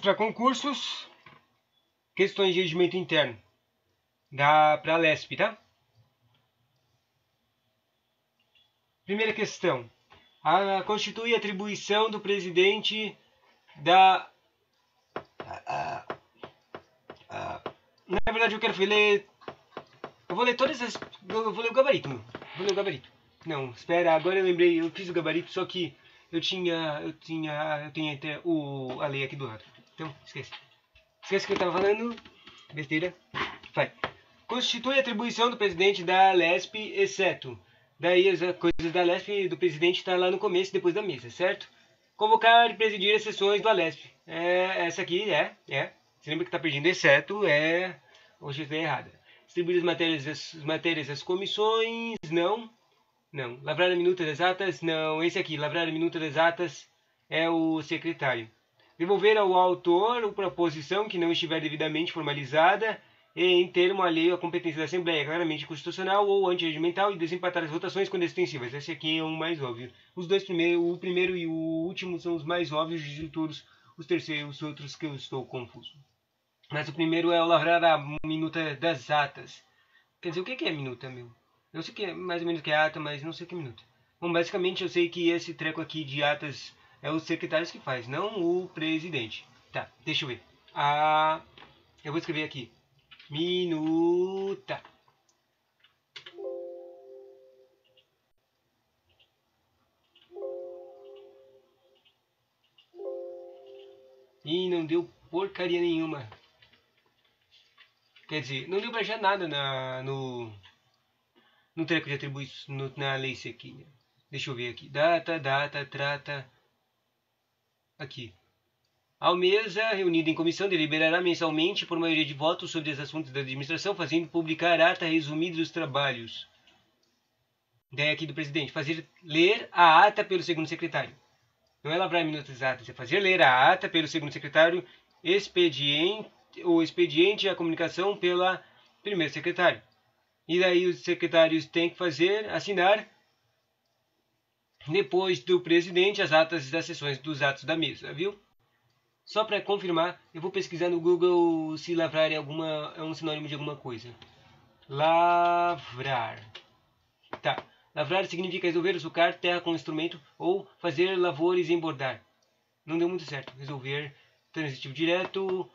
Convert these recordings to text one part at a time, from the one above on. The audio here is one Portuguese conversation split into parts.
para concursos, questões de regimento interno para a LESP, tá? Primeira questão. Constitui a atribuição do presidente da... Na verdade, eu quero ler... Eu vou ler todas as... Eu vou ler o gabarito, meu. Vou ler o gabarito. Não, espera, agora eu lembrei. Eu fiz o gabarito, só que eu tenho até a lei aqui do lado. Então, esquece. Esquece o que eu estava falando. Besteira. Vai. Constitui a atribuição do presidente da LESP, exceto. Daí as coisas da LESP do presidente está lá no começo, depois da mesa, certo? Convocar e presidir as sessões do ALESP. Essa aqui é. Você lembra que está pedindo exceto, hoje está errada. Distribuir as matérias às comissões, não. Lavrar a minuta das atas, não. Esse aqui, lavrar a minuta das atas, é o secretário. Devolver ao autor a proposição que não estiver devidamente formalizada e em termo alheio à competência da Assembleia, claramente inconstitucional ou antirregimental, e desempatar as votações quando extensivas. Esse aqui é o mais óbvio. Os dois primeiros, o primeiro e o último, são os mais óbvios de todos. Os outros que eu estou confuso. Mas o primeiro é o lavrar a minuta das atas. Quer dizer, o que é minuta, meu? Eu sei que é mais ou menos que é ata, mas não sei o que é minuta. Bom, basicamente eu sei que esse treco aqui de atas é os secretários que faz, não o presidente. Tá, deixa eu ver. Eu vou escrever aqui. Minuta. E não deu porcaria nenhuma. Quer dizer, não deu pra achar nada no treco de atribuições, na lei aqui. Né? Deixa eu ver aqui. Data, trata. Aqui. A mesa, reunida em comissão, deliberará mensalmente por maioria de votos sobre os assuntos da administração, fazendo publicar a ata resumida dos trabalhos. Ideia aqui do presidente. Fazer ler a ata pelo segundo secretário. Não é lavrar minutas atas, é fazer ler a ata pelo segundo secretário, expediente a comunicação pela primeiro secretário. E daí os secretários têm que assinar, depois do presidente, as atas das sessões dos atos da mesa, viu? Só para confirmar, eu vou pesquisar no Google se lavrar é um sinônimo de alguma coisa. Lavrar. Tá. Lavrar significa resolver ou sucar terra com instrumento ou fazer lavores em bordar. Não deu muito certo. Resolver, transitivo direto.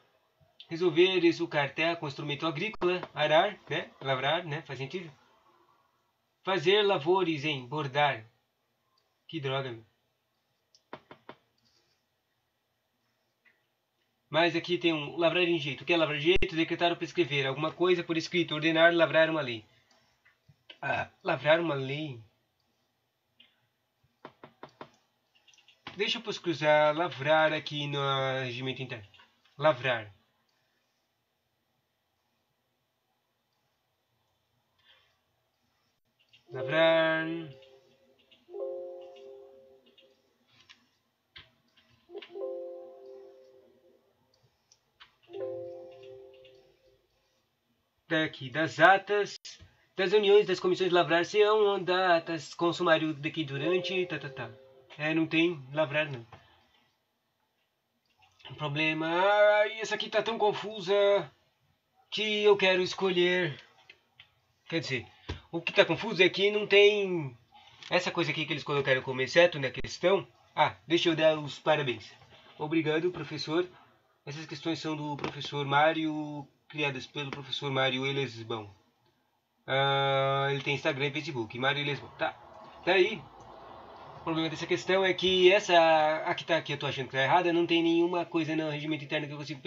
Resolver e sucar terra com instrumento agrícola. Arar, né? Lavrar, né? Faz sentido? Fazer lavores em bordar. Que droga, meu. Mas aqui tem um lavrar em jeito. O que é lavrar em jeito? Decretar ou prescrever alguma coisa por escrito. Ordenar, lavrar uma lei. Lavrar uma lei. Deixa eu pesquisar lavrar aqui no regimento interno. Lavrar. Lavrar. Daqui, das atas das reuniões das comissões de lavrar serão datas com sumário daqui durante. Não tem lavrar não. O problema. Essa aqui tá tão confusa que eu quero escolher. Quer dizer, o que tá confuso é que não tem essa coisa aqui que eles colocaram como exceto na questão. Deixa eu dar os parabéns. Obrigado, professor. Essas questões são do professor Mário, criadas pelo professor Mário Elesbão. Ele tem Instagram e Facebook, Mário Elesbão. Tá. Daí, o problema dessa questão é que aqui eu tô achando que tá errada, não tem nenhuma coisa no regimento interno que eu consigo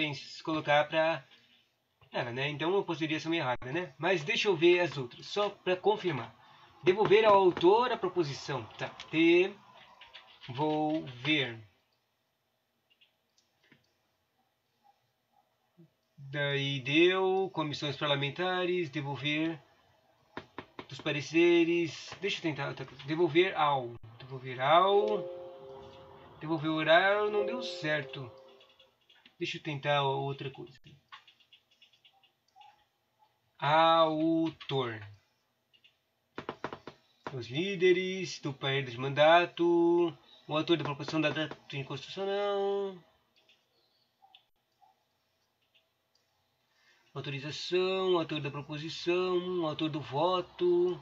colocar pra ela, né? Então eu poderia ser errada, né? Mas deixa eu ver as outras, só pra confirmar. Devolver ao autor a proposição. Tá. Devolver. Daí deu, comissões parlamentares, devolver dos pareceres. Deixa eu tentar outra coisa. Devolver ao. Devolver oral não deu certo. Deixa eu tentar outra coisa. Autor. Os líderes do país de mandato. O autor da proposição da data inconstitucional. Autorização, autor da proposição, autor do voto.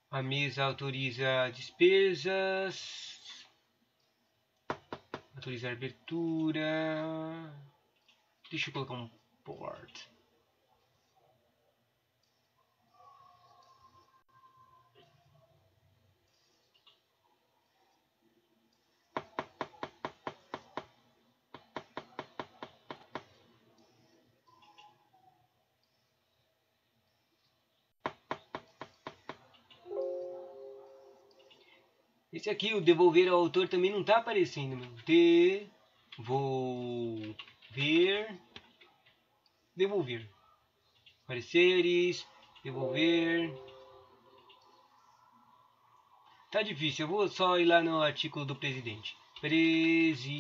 A mesa autoriza despesas. Autorizar abertura. Deixa eu colocar um port. Esse aqui, o devolver ao autor, também não tá aparecendo, meu. Devolver. Pareceres, devolver. Tá difícil, eu vou só ir lá no artigo do presidente. Presidente.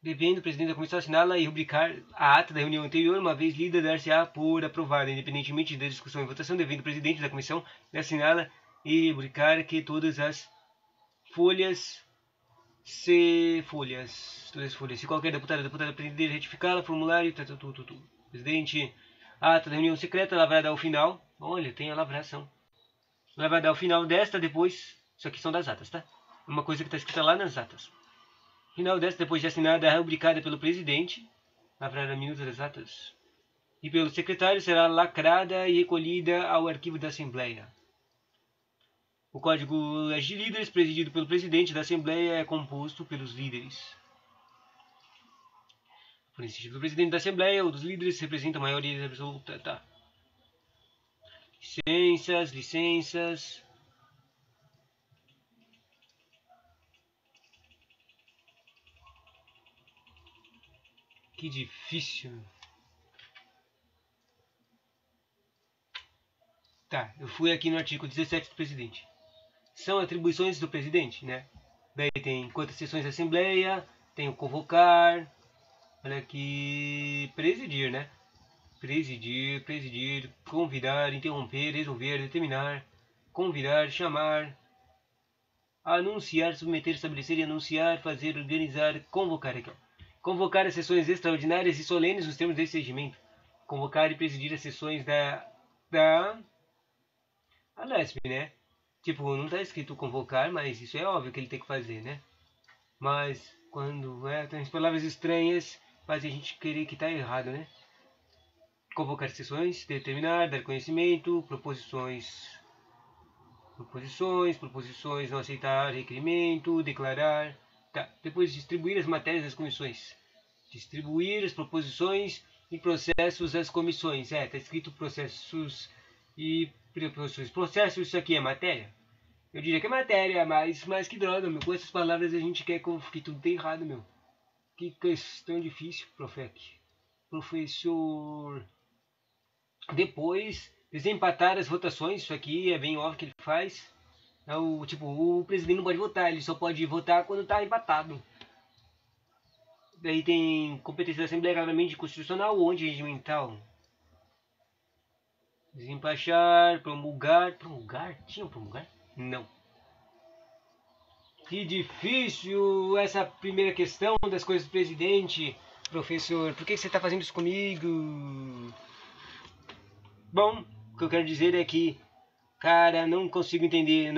Devendo o presidente da comissão assiná-la e rubricar a ata da reunião anterior, uma vez lida, dar-se-á por aprovada, independentemente da discussão e votação, devendo o presidente da comissão assiná-la e rubricar que todas as folhas, se qualquer deputado ou deputada pretender retificá-la, formulário, presidente, ata da reunião secreta, lavrada ao final, olha, tem a lavração, lavrada ao final desta, depois, isso aqui são das atas, tá? Uma coisa que está escrita lá nas atas. Final desta, depois de assinada, rubricada pelo presidente, lavrada a minuta das atas, e pelo secretário, será lacrada e recolhida ao arquivo da Assembleia. O código de líderes, presidido pelo presidente da Assembleia, é composto pelos líderes. Por iniciativa do presidente da Assembleia ou dos líderes, representa a maioria absoluta. Tá. Licenças. Que difícil. Tá, eu fui aqui no artigo 17 do presidente. São atribuições do presidente, né? Daí tem quantas sessões da Assembleia, tem o convocar, olha aqui, presidir, né? Presidir, convidar, interromper, resolver, determinar, convidar, chamar, anunciar, submeter, estabelecer e anunciar, fazer, organizar, convocar aqui, ó. Convocar as sessões extraordinárias e solenes nos termos desse regimento. Convocar e presidir as sessões da Alesp, né? Tipo, não tá escrito convocar, mas isso é óbvio que ele tem que fazer, né? Mas quando tem as palavras estranhas, faz a gente querer que tá errado, né? Convocar sessões, determinar, dar conhecimento, proposições, não aceitar requerimento, declarar. Tá. Depois distribuir as matérias das comissões. Distribuir as proposições e processos às comissões. Tá escrito processos e proposições. Processo, isso aqui é matéria? Eu diria que é matéria, mas que droga, meu. Com essas palavras a gente quer que tudo tá errado, meu. Que questão difícil, professor. Depois, desempatar as votações, isso aqui é bem óbvio que ele faz. O presidente não pode votar, ele só pode votar quando está empatado. Daí tem competência da Assembleia claramente constitucional ou antirregimental. Desempachar, promulgar. Promulgar? Tinha promulgar? Não. Que difícil essa primeira questão das coisas do presidente. Professor, por que você está fazendo isso comigo? Bom, o que eu quero dizer é que, cara, não consigo entender,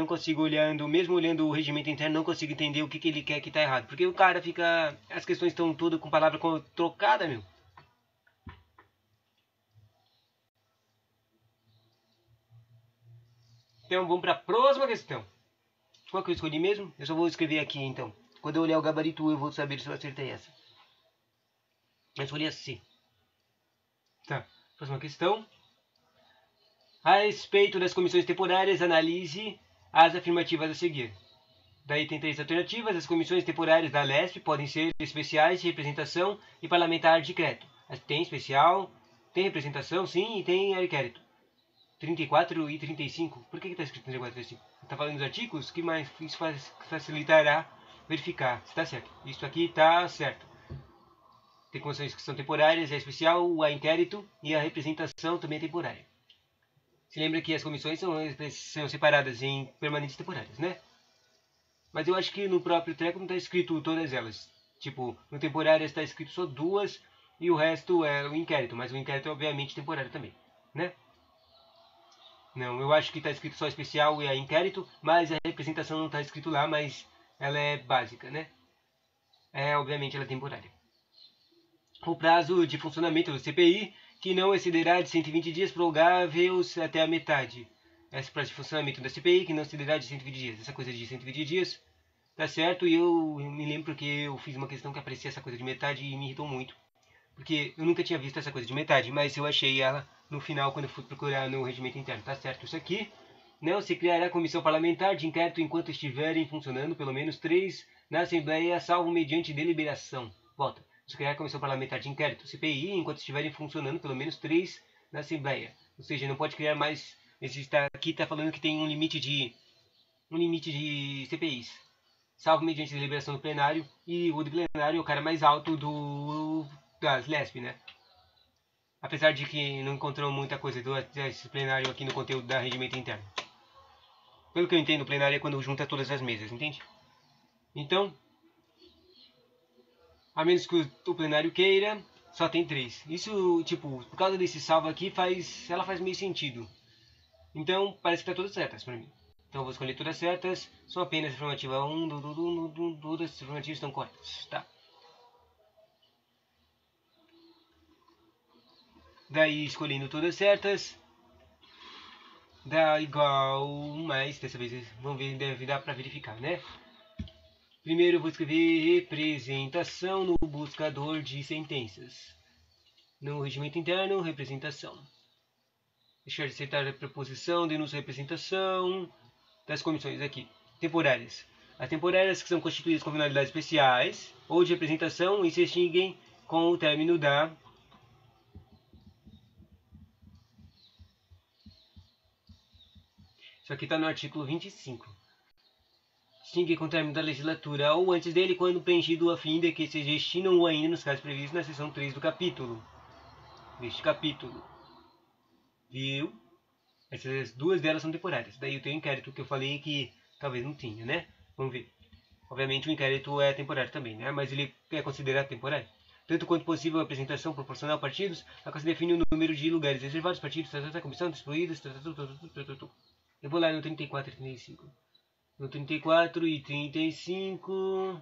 mesmo olhando o regimento interno, não consigo entender o que ele quer que tá errado. Porque o cara fica, as questões estão todas com palavra trocada, meu. Então vamos para a próxima questão. Qual que eu escolhi mesmo? Eu só vou escrever aqui então. Quando eu olhar o gabarito eu vou saber se eu acertei essa. Eu escolhi a C. Tá, próxima questão. A respeito das comissões temporárias, analise as afirmativas a seguir. Daí tem 3 alternativas. As comissões temporárias da Alesp podem ser especiais, de representação e parlamentar de crédito. Tem especial, tem representação, sim, e tem requérito. 34 e 35. Por que está escrito 34 e 35? Está falando dos artigos? Que mais isso facilitará verificar se está certo. Isso aqui está certo. Tem comissões que são temporárias, a especial, a inquérito e a representação também é temporária. Se lembra que as comissões são separadas em permanentes e temporárias, né? Mas eu acho que no próprio treco não está escrito todas elas. Tipo, no temporário está escrito só duas e o resto é o inquérito. Mas o inquérito é obviamente temporário também, né? Não, eu acho que está escrito só especial e a inquérito, mas a representação não está escrito lá, mas ela é básica, né? Obviamente ela é temporária. O prazo de funcionamento do CPI, que não excederá de 120 dias, prorrogáveis até a metade. Esse prazo de funcionamento da CPI, que não excederá de 120 dias. Essa coisa de 120 dias, tá certo? E eu me lembro que eu fiz uma questão que aparecia essa coisa de metade e me irritou muito. Porque eu nunca tinha visto essa coisa de metade, mas eu achei ela no final quando eu fui procurar no regimento interno. Tá certo isso aqui. Não se criará comissão parlamentar de inquérito enquanto estiverem funcionando pelo menos 3 na Assembleia, salvo mediante deliberação. Volta. Se criar comissão parlamentar de inquérito, CPI, enquanto estiverem funcionando pelo menos 3 na Assembleia. Ou seja, não pode criar mais. Aqui está falando que tem um limite de CPIs. Salvo mediante deliberação do plenário. E o do plenário é o cara mais alto das LESP, né? Apesar de que não encontrou muita coisa desse plenário aqui no conteúdo da regimento interno. Pelo que eu entendo, o plenário é quando junta todas as mesas, entende? Então, a menos que o plenário queira, só tem 3. Isso, tipo, por causa desse salvo aqui, ela faz meio sentido. Então, parece que tá todas certas pra mim. Então, eu vou escolher todas certas. São apenas afirmativa 1, todas as afirmativas estão corretas, tá? Daí, escolhendo todas certas, dá igual, mas dessa vez, vamos ver, deve dar pra verificar, né? Primeiro eu vou escrever representação no buscador de sentenças. No regimento interno, representação. Deixar de aceitar a preposição, denúncia representação das comissões aqui. Temporárias. As temporárias que são constituídas com finalidades especiais ou de representação e se extinguem com o término da... Isso aqui está no artigo 25. Extingue com o término da legislatura ou antes dele quando preenchido a fim de que se destinam ou ainda nos casos previstos na seção 3 do capítulo. Deste capítulo. Viu? Essas duas delas são temporárias. Daí eu tenho o inquérito que eu falei que talvez não tinha, né? Vamos ver. Obviamente o inquérito é temporário também, né? Mas ele é considerado temporário. Tanto quanto possível a apresentação proporcional a partidos, a qual se define o número de lugares reservados a partidos, a comissão, distribuídas, Eu vou lá no 34 e 35. No 34 e 35...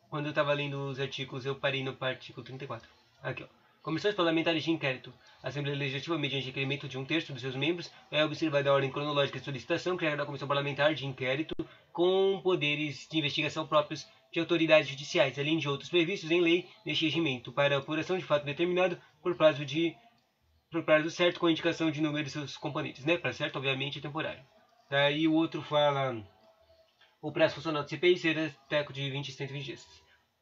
Quando eu estava lendo os artigos, eu parei no artigo 34. Aqui, ó. Comissões parlamentares de inquérito. A Assembleia Legislativa, mediante requerimento de 1/3 dos seus membros, é observada a ordem cronológica de solicitação, criada a Comissão Parlamentar de Inquérito, com poderes de investigação próprios de autoridades judiciais, além de outros previstos em lei neste regimento, para apuração de fato determinado por prazo certo, com indicação de número de seus componentes, né? Para certo, obviamente, é temporário. Daí o outro fala... O prazo funcional do CPI será teco de 20 a 120 dias.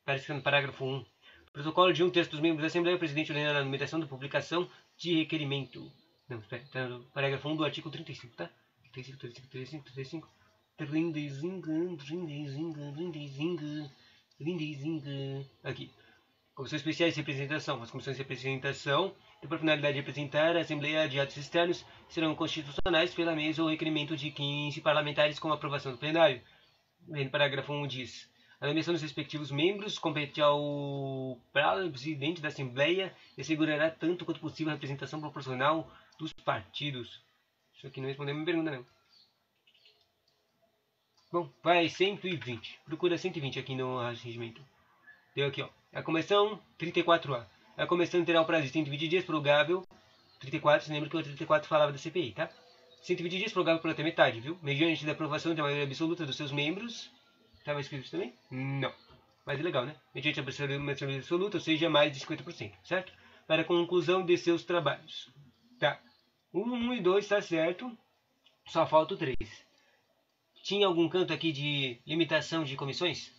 Parece que no parágrafo 1. Protocolo de 1/3 dos membros da Assembleia, o presidente ordenará a numeração da publicação de requerimento. Não, espera, está no parágrafo 1 do artigo 35, tá? 35. Aqui. Comissões especiais de representação. As comissões de representação têm por finalidade de representar a Assembleia de atos externos serão constitucionais pela mesa ou requerimento de 15 parlamentares com aprovação do plenário. No parágrafo 1 diz: a nomeação dos respectivos membros compete ao presidente da Assembleia e assegurará tanto quanto possível a representação proporcional dos partidos. Isso aqui não respondeu a minha pergunta, não. Bom, vai 120. Procura 120 aqui no regimento. Deu aqui, ó. A comissão 34A. A comissão terá o prazo de 120 dias prorrogável. 34, você lembra que o 34 falava da CPI, tá? 120 dias prorrogável por até metade, viu? Mediante a aprovação da maioria absoluta dos seus membros. Estava escrito isso também? Não. Mas é legal, né? Mediante a maioria absoluta, ou seja, mais de 50%, certo? Para a conclusão de seus trabalhos. Tá. 1 e 2 está certo. Só falta o 3. Tinha algum canto aqui de limitação de comissões?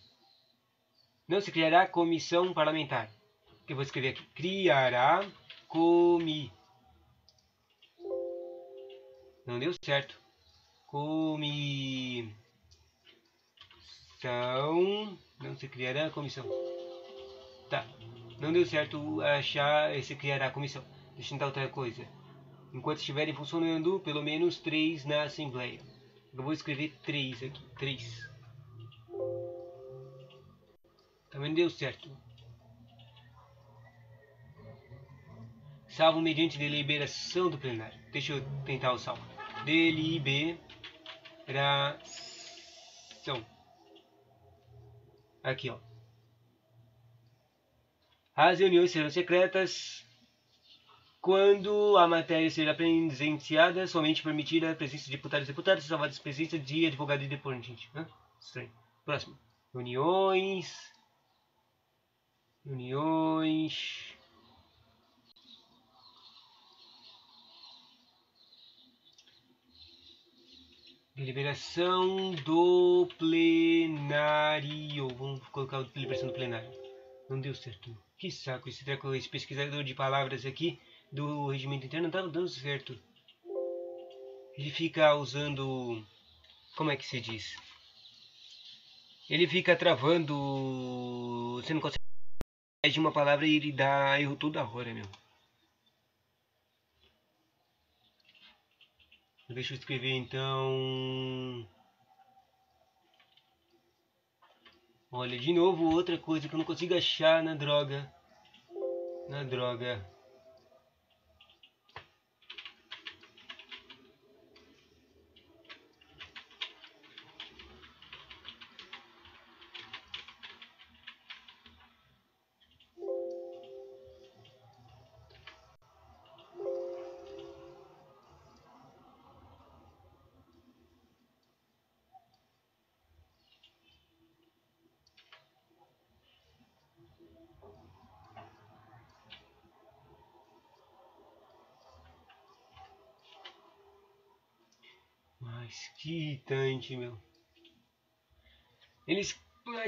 Não se criará comissão parlamentar. Eu vou escrever aqui. Criará Não deu certo. comissão. Não se criará a comissão. Tá. Não deu certo achar se criará a comissão. Deixa eu tentar outra coisa. Enquanto estiverem funcionando, pelo menos 3 na Assembleia. Eu vou escrever 3 aqui. 3. Também deu certo. Salvo mediante deliberação do plenário. Deixa eu tentar o salvo. Deliberação. Aqui, ó. As reuniões serão secretas quando a matéria seja presenciada, somente permitida a presença de deputados e deputadas, salvadas a presença de advogado e deponente. Estranho. Próximo. Reuniões. Deliberação do plenário. Vamos colocar a deliberação do plenário. Não deu certo. Que saco. Esse pesquisador de palavras aqui do regimento interno não estava dando certo. Ele fica usando... Como é que se diz? Ele fica travando... Você não consegue de uma palavra e ele dá erro toda hora, meu. Deixa eu escrever então... Olha, de novo, outra coisa que eu não consigo achar na droga. Mas que irritante, meu. Eles...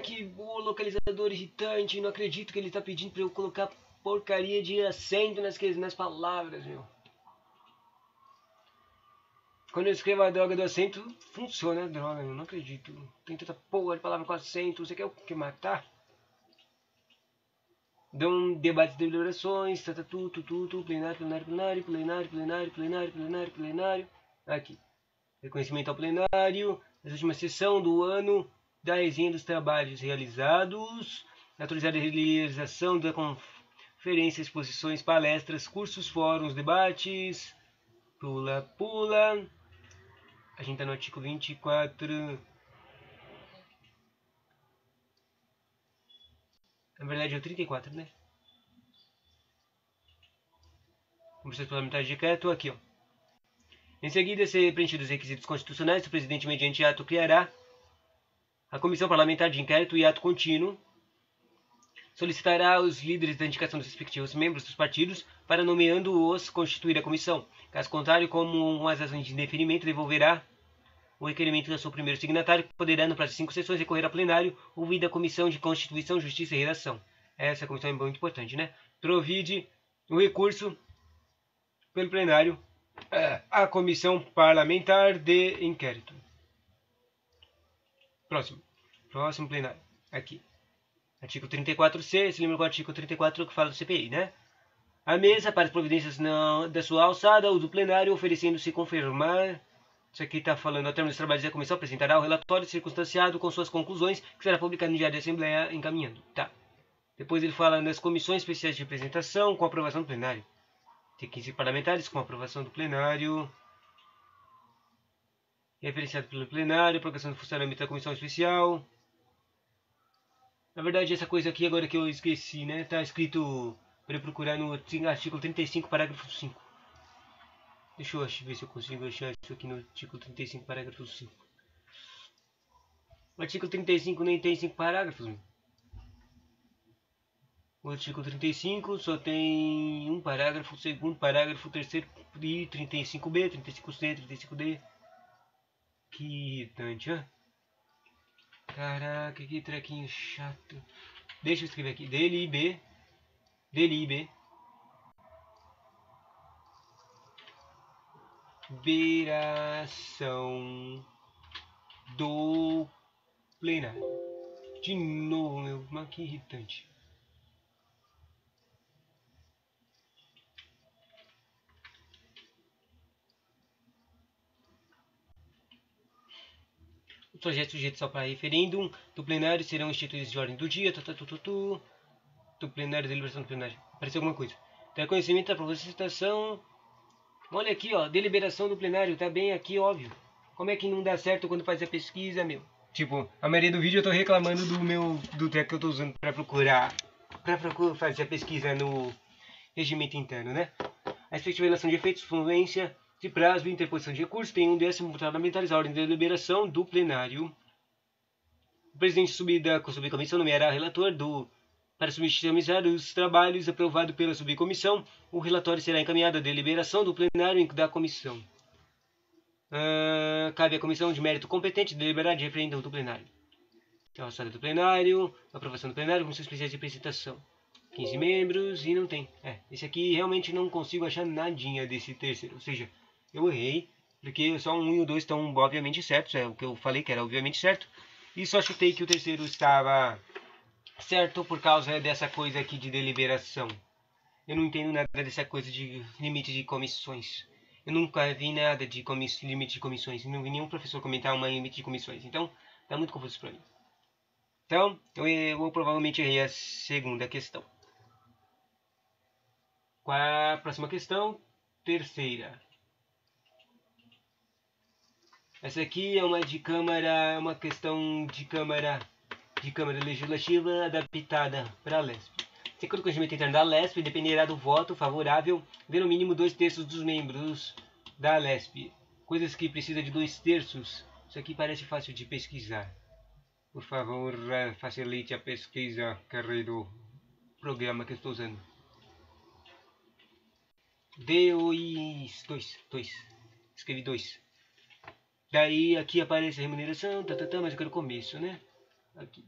Que o localizador irritante. Não acredito que ele tá pedindo pra eu colocar porcaria de acento nas palavras, meu. Quando eu escrevo a droga do acento, funciona a droga, eu não acredito. Tem tanta porra de palavra com acento. Você quer o que? Matar? Dão debates de deliberações, plenário. Aqui. Reconhecimento ao plenário, na última sessão do ano, da resenha dos trabalhos realizados, autorizar a realização da conferência, exposições, palestras, cursos, fóruns, debates, pula. A gente tá no artigo 24. Na verdade é o 34, né? Conversões parlamentares de decreto, aqui, ó. Em seguida, ser preenchidos os requisitos constitucionais, o presidente, mediante ato, criará a comissão parlamentar de inquérito e ato contínuo. Solicitará os líderes da indicação dos respectivos membros dos partidos para, nomeando-os, constituir a comissão. Caso contrário, como as razões de indeferimento, devolverá o requerimento da seu primeiro signatário, que poderá, no prazo de 5 sessões, recorrer ao plenário, ouvida a Comissão de Constituição, Justiça e Redação. Essa comissão é muito importante, né? Provide o recurso pelo plenário à Comissão Parlamentar de Inquérito. Próximo plenário. Aqui. Artigo 34C, se lembra com o artigo 34 que fala do CPI, né? A mesa, para as providências da sua alçada, ou do plenário, oferecendo-se confirmar... Isso aqui está falando, ao término dos trabalhos da comissão, apresentará o relatório circunstanciado com suas conclusões, que será publicado no Diário da Assembleia, encaminhando. Tá. Depois ele fala das comissões especiais de representação, com aprovação do plenário. Tem 15 parlamentares, com aprovação do plenário. Referenciado pelo plenário, aprovação do funcionamento da comissão especial. Na verdade, essa coisa aqui, agora que eu esqueci, né? Tá escrito, para eu procurar no artigo 35, parágrafo 5. Deixa eu ver se eu consigo achar isso aqui no artigo 35, parágrafo 5. O artigo 35 nem tem 5 parágrafos. O artigo 35 só tem um parágrafo, segundo parágrafo, terceiro e 35B, 35C, 35D. Que irritante, ó. Caraca, que trequinho chato. Deixa eu escrever aqui. DLIB. deliberação do plenário. De novo, meu, mas que irritante. Os projetos sujeitos só para referêndum do plenário serão instituídos de ordem do dia. Do plenário, deliberação do plenário. Apareceu alguma coisa. Ter conhecimento da proposta de citação. Olha aqui, ó, deliberação do plenário, tá bem aqui, óbvio. Como é que não dá certo quando faz a pesquisa, meu? Tipo, a maioria do vídeo eu tô reclamando do treco que eu tô usando pra procurar fazer a pesquisa no regimento interno, né? A efetiva relação de efeitos, fluência de prazo e interposição de recursos tem um décimo parlamentares, a ordem de deliberação do plenário. O presidente da subcomissão nomeará relator para subsidiar os trabalhos aprovados pela subcomissão. O relatório será encaminhado à deliberação do plenário da comissão. Cabe à comissão de mérito competente deliberar de referendo do plenário. Então, a história do plenário, aprovação do plenário, comissão especial de apresentação. 15 membros e não tem. Esse aqui realmente não consigo achar nadinha desse terceiro. Ou seja, eu errei, porque só o 1 e o 2 estão obviamente certos. É o que eu falei que era obviamente certo. E só chutei que o terceiro estava certo por causa dessa coisa aqui de deliberação. Eu não entendo nada dessa coisa de limite de comissões. Eu nunca vi nada de limite de comissões. Não vi nenhum professor comentar uma limite de comissões. Então, tá muito confuso para mim. Então, eu provavelmente errei a segunda questão. Qual é a próxima questão? Terceira. Essa aqui é uma questão de Câmara Legislativa adaptada para a LESP. De acordo com o regimento interno da LESP, dependerá do voto favorável de no mínimo 2/3 dos membros da LESP. Coisas que precisam de 2/3. Isso aqui parece fácil de pesquisar. Por favor, facilite a pesquisa, querido programa que eu estou usando. Dois. Escrevi 2. Daí aqui aparece a remuneração, mas eu quero o começo, né? Aqui.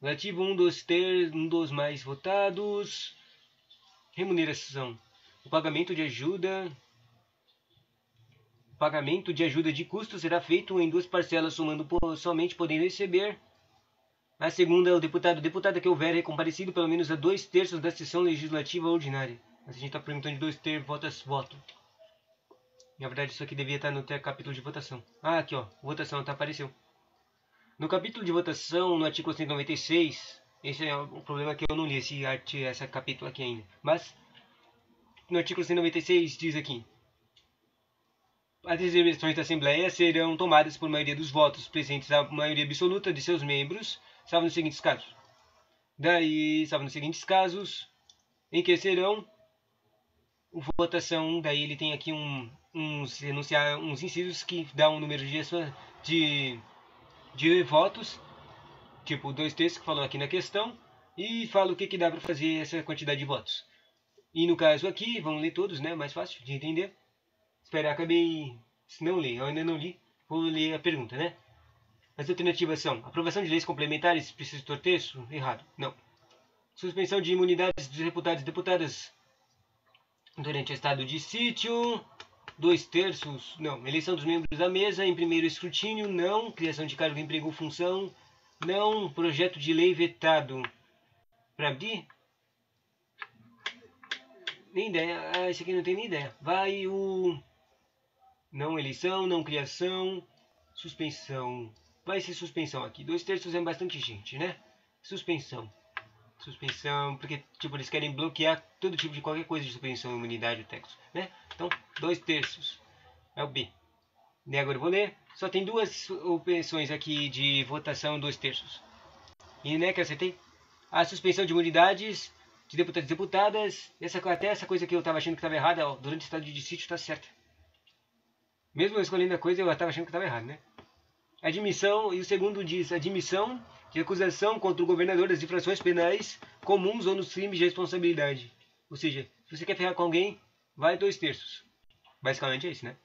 Relativo 1 dos mais votados. Remuneração. O pagamento de ajuda de custo será feito em 2 parcelas, somando somente podendo receber. A segunda, o deputado que houver recomparecido pelo menos a 2/3 da sessão legislativa ordinária. Mas a gente está perguntando de 2/3 voto. Na verdade, isso aqui devia estar no capítulo de votação. Aqui, ó. Votação, apareceu. No capítulo de votação, no artigo 196, esse é o problema que eu não li esse capítulo aqui ainda. Mas, no artigo 196 diz aqui: as deliberações da Assembleia serão tomadas por maioria dos votos presentes a maioria absoluta de seus membros, salvo nos seguintes casos. Em que serão votação, daí ele tem aqui uns incisos que dão um número de votos, tipo 2/3 que falou aqui na questão, e fala o que dá para fazer essa quantidade de votos. E no caso aqui, vamos ler todos, né? Mais fácil de entender. Espera, acabei. Se não ler, eu ainda não li. Vou ler a pergunta, né? As alternativas são: aprovação de leis complementares, precisa de terço? Errado. Não. Suspensão de imunidades dos deputados e deputadas durante o estado de sítio. 2/3? Não. Eleição dos membros da mesa em primeiro escrutínio? Não. Criação de cargo, emprego ou função? Não. Projeto de lei vetado. Para abrir? Nem ideia. Esse aqui não tem nem ideia. Vai o... Não eleição, não criação, suspensão. Vai ser suspensão aqui. 2/3 é bastante gente, né? Suspensão, porque tipo eles querem bloquear todo tipo de qualquer coisa de suspensão, imunidade, o texto, né? Então 2/3 é o B. E agora eu vou ler. Só tem 2 opções aqui de votação 2/3. E né que eu acertei? A suspensão de imunidades de deputados e deputadas. Até essa coisa que eu estava achando que estava errada, ó, durante o estado de sítio está certa. Mesmo eu escolhendo a coisa, eu estava achando que estava errado, né? Admissão, e o segundo diz: admissão de acusação contra o governador das infrações penais comuns ou nos crimes de responsabilidade. Ou seja, se você quer ferrar com alguém, vai 2/3. Basicamente é isso, né?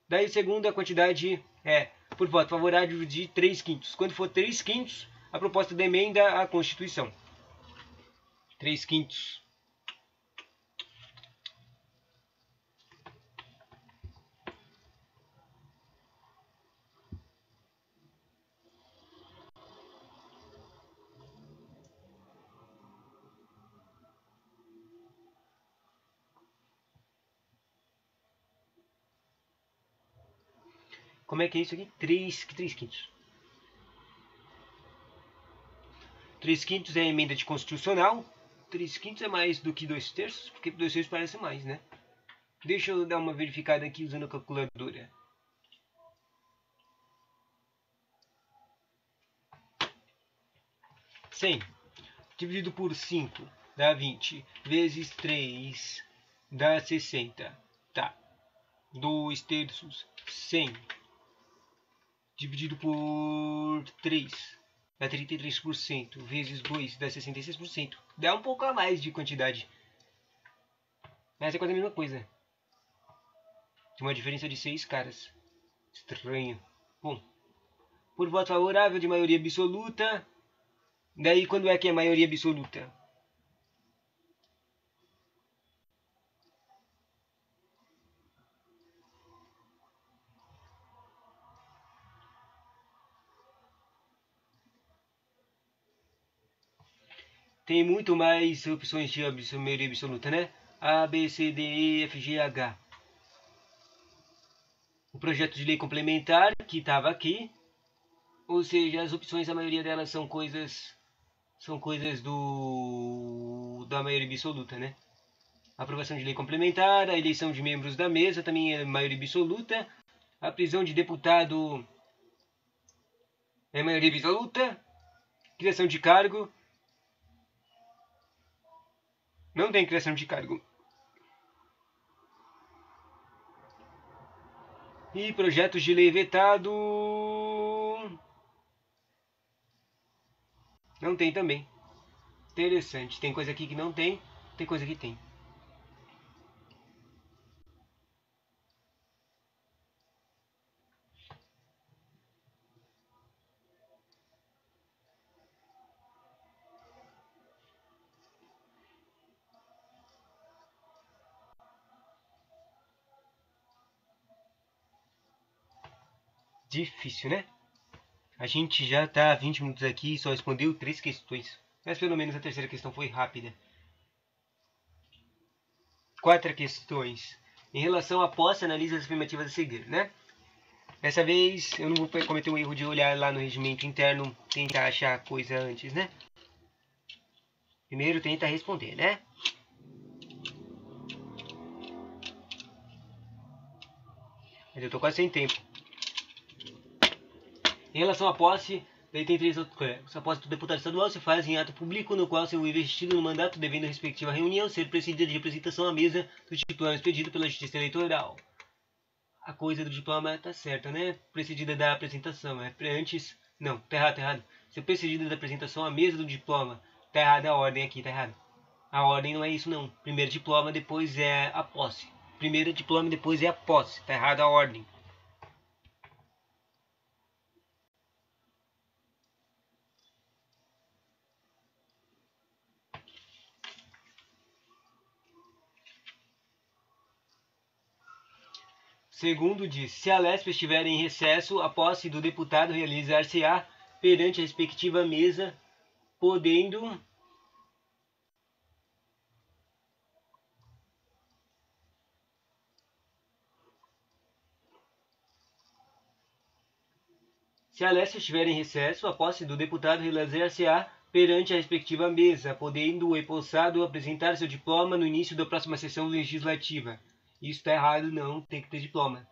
Daí, segunda quantidade é por voto favorável de 3/5. Quando for 3/5, a proposta da emenda à Constituição. 3/5. Como é que é isso aqui? 3 quintos. 3 quintos é a emenda de constitucional. 3 quintos é mais do que 2 terços, porque 2 terços parece mais, né? Deixa eu dar uma verificada aqui usando a calculadora. Cem dividido por 5 dá 20, vezes 3 dá 60. Tá. 2 terços, 100. Dividido por 3 dá 33%, vezes 2 dá 66%. Dá um pouco a mais de quantidade. Mas é quase a mesma coisa. Tem uma diferença de 6 caras. Estranho. Bom, por voto favorável de maioria absoluta. Daí quando é que é maioria absoluta? Tem muito mais opções de maioria absoluta, né? A, B, C, D, E, F, G, H. O projeto de lei complementar que estava aqui. Ou seja, as opções, a maioria delas são coisas da maioria absoluta, né? A aprovação de lei complementar, a eleição de membros da mesa também é maioria absoluta. A prisão de deputado é maioria absoluta. Criação de cargo. Não tem criação de cargo. E projetos de lei vetado. Não tem também. Interessante. Tem coisa aqui que não tem, tem coisa que tem. Difícil, né? A gente já tá há 20 minutos aqui e só respondeu 3 questões. Mas pelo menos a terceira questão foi rápida. 4 questões. Em relação à posse, analise as afirmativas a seguir, né? Dessa vez eu não vou cometer o erro de olhar lá no regimento interno, tentar achar a coisa antes, né? Primeiro tenta responder, né? Mas eu tô quase sem tempo. Em relação à posse, daí tem 3 outros coisas. A posse do deputado estadual se faz em ato público, no qual seu investido no mandato, devendo a respectiva reunião ser precedida de apresentação à mesa do diploma expedido pela Justiça Eleitoral. A coisa do diploma tá certa, né? Precedida da apresentação. É antes. Não, tá errado, tá errado. Ser precedida da apresentação à mesa do diploma. Tá errada a ordem aqui, tá errado. A ordem não é isso, não. Primeiro diploma, depois é a posse. Primeiro diploma, depois é a posse. Tá errada a ordem. Segundo diz, se a Lespe estiver em recesso, a posse do deputado realizar-se-á perante a respectiva mesa, podendo se a Lespe estiver em recesso, a posse do deputado realizar-se-á perante a respectiva mesa, podendo o empossado apresentar seu diploma no início da próxima sessão legislativa. Isso está errado, não, tem que ter diploma.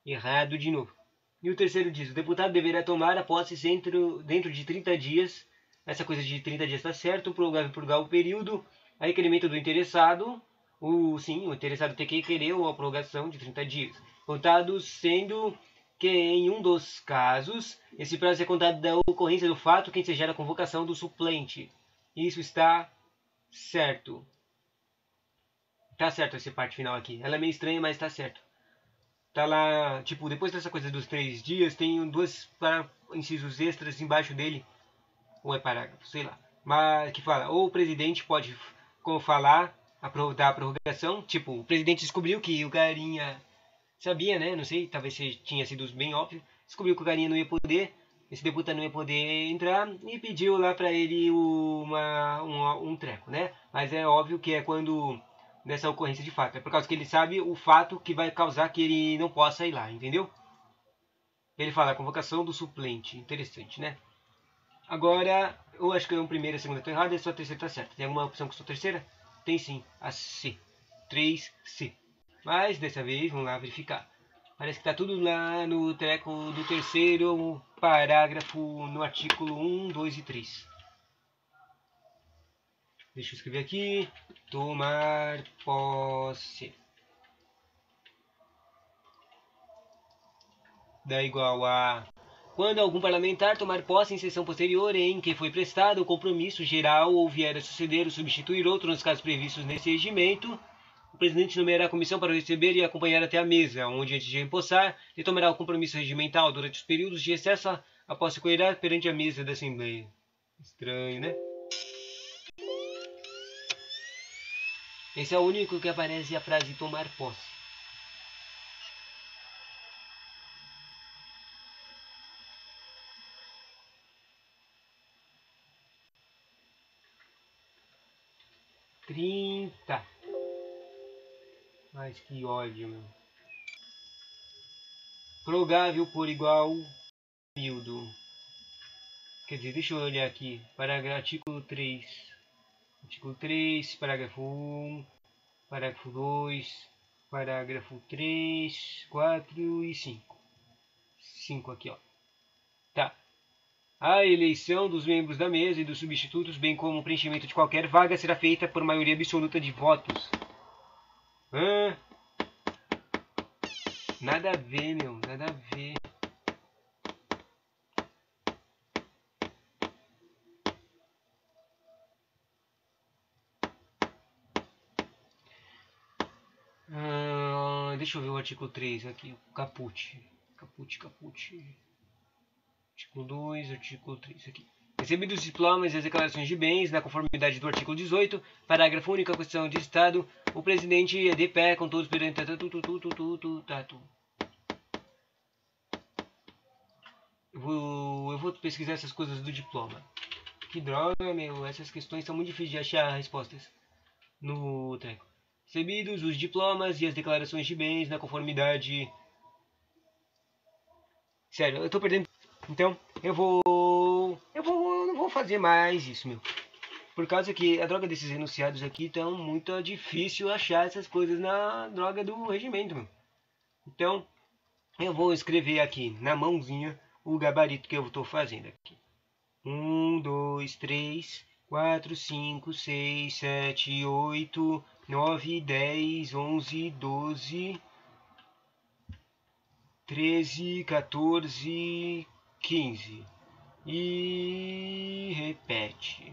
Errado de novo. E o terceiro diz, o deputado deverá tomar a posse dentro de 30 dias. Essa coisa de 30 dias está certo, prorrogar o período, a requerimento do interessado. O interessado tem que requerer a prorrogação de 30 dias. Contados sendo que em um dos casos, esse prazo é contado da ocorrência do fato que ensejar a convocação do suplente. Isso está certo. Tá certo essa parte final aqui. Ela é meio estranha, mas tá certo. Tá lá, tipo, depois dessa coisa dos 3 dias, tem 2 incisos extras embaixo dele. Ou é parágrafo, sei lá. Mas que fala, ou o presidente pode falar, dar a prorrogação. Tipo, o presidente descobriu que o carinha sabia, né? Não sei, talvez tinha sido bem óbvio. Descobriu que o carinha não ia poder, esse deputado não ia poder entrar e pediu lá pra ele um treco, né? Mas é óbvio que é quando dessa ocorrência de fato. É por causa que ele sabe o fato que vai causar que ele não possa ir lá, entendeu? Ele fala a convocação do suplente. Interessante, né? Agora, eu acho que a primeira e a segunda estão erradas, só a terceira está certa. Tem alguma opção com sua terceira? Tem sim, a C. 3C. Mas dessa vez, vamos lá verificar. Parece que está tudo lá no treco do terceiro parágrafo, no artículo 1, 2 e 3. Deixa eu escrever aqui. Tomar posse. Dá igual a... Quando algum parlamentar tomar posse em sessão posterior em que foi prestado o compromisso geral ou vier a suceder ou substituir outro nos casos previstos nesse regimento, o presidente nomeará a comissão para receber e acompanhar até a mesa, onde, antes de empossar, ele tomará o compromisso regimental durante os períodos de recesso a posse ocorrerá perante a mesa da Assembleia. Estranho, né? Esse é o único que aparece a frase tomar posse. Trinta. Mas que ódio, meu. Progável por igual período. Quer dizer, deixa eu olhar aqui. Parágrafo, artigo 3. Artigo 3, parágrafo 1, parágrafo 2, parágrafo 3, 4 e 5. 5 aqui, ó. Tá. A eleição dos membros da mesa e dos substitutos, bem como o preenchimento de qualquer vaga, será feita por maioria absoluta de votos. Nada a ver, meu. Nada a ver. Deixa eu ver o artigo 3 aqui. Caput. Artigo 2, artigo 3 aqui. Recebidos os diplomas e as declarações de bens, na conformidade do artigo 18, parágrafo único, a Constituição de Estado, o presidente é de pé com todos perante... Eu vou pesquisar essas coisas do diploma. Que droga, meu. Essas questões são muito difíceis de achar respostas no treco. Recebidos os diplomas e as declarações de bens na conformidade... Sério, eu tô perdendo... Então, eu não vou fazer mais isso, meu. Por causa que a droga desses enunciados aqui tão muito difícil achar essas coisas na droga do regimento, meu. Então, eu vou escrever aqui na mãozinha o gabarito que eu estou fazendo aqui. 1, 2, 3, 4, 5, 6, 7, 8, 9, 10, 11, 12, 13, 14, 15. E repete.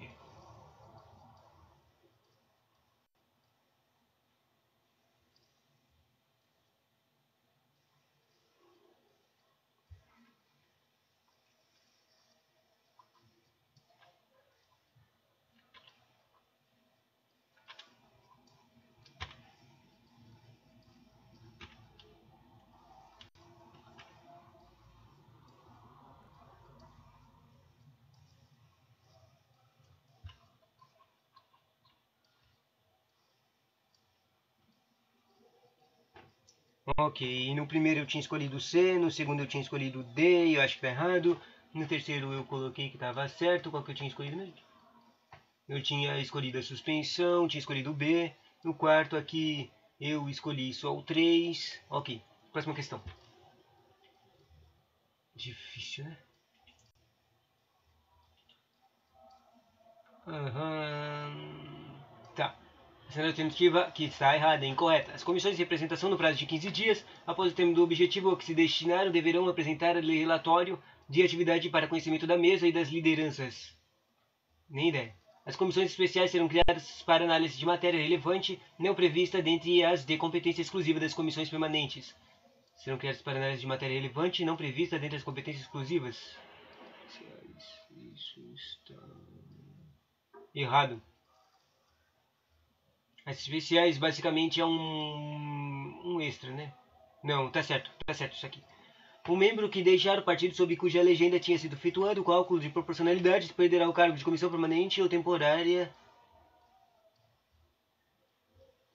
Ok, no primeiro eu tinha escolhido C, no segundo eu tinha escolhido D, eu acho que tá errado. No terceiro eu coloquei que estava certo, qual que eu tinha escolhido mesmo? Eu tinha escolhido a suspensão, tinha escolhido o B. No quarto aqui eu escolhi só o 3. Ok, próxima questão. Difícil, né? Tá. Essa alternativa que está errada, é incorreta. As comissões de representação no prazo de 15 dias, após o termo do objetivo ao que se destinaram, deverão apresentar relatório de atividade para conhecimento da mesa e das lideranças. Nem ideia. As comissões especiais serão criadas para análise de matéria relevante não prevista dentre as de competência exclusiva das comissões permanentes. Serão criadas para análise de matéria relevante não prevista dentre as competências exclusivas. Isso está errado. As especiais basicamente é um extra, né? Não, tá certo isso aqui. O membro que deixar o partido sob cuja legenda tinha sido efetuado o cálculo de proporcionalidade perderá o cargo de comissão permanente ou temporária.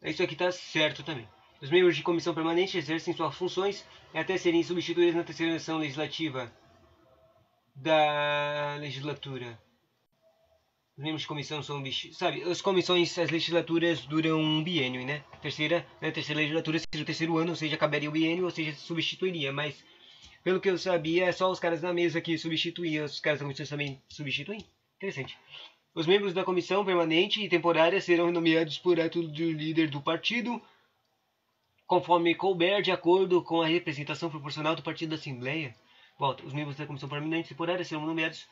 Isso aqui tá certo também. Os membros de comissão permanente exercem suas funções até serem substituídos na terceira sessão legislativa da legislatura. Os membros de comissão são sabe, as comissões, as legislaturas duram um biênio, né? Na terceira legislatura seja o terceiro ano, ou seja, acabaria o biênio, ou seja, substituiria, mas pelo que eu sabia, é só os caras da mesa que substituíam, os caras da comissão também substituem. Interessante. Os membros da comissão permanente e temporária serão nomeados por ato do líder do partido, conforme couber, de acordo com a representação proporcional do partido da Assembleia. Volta. Os membros da comissão permanente e temporária serão nomeados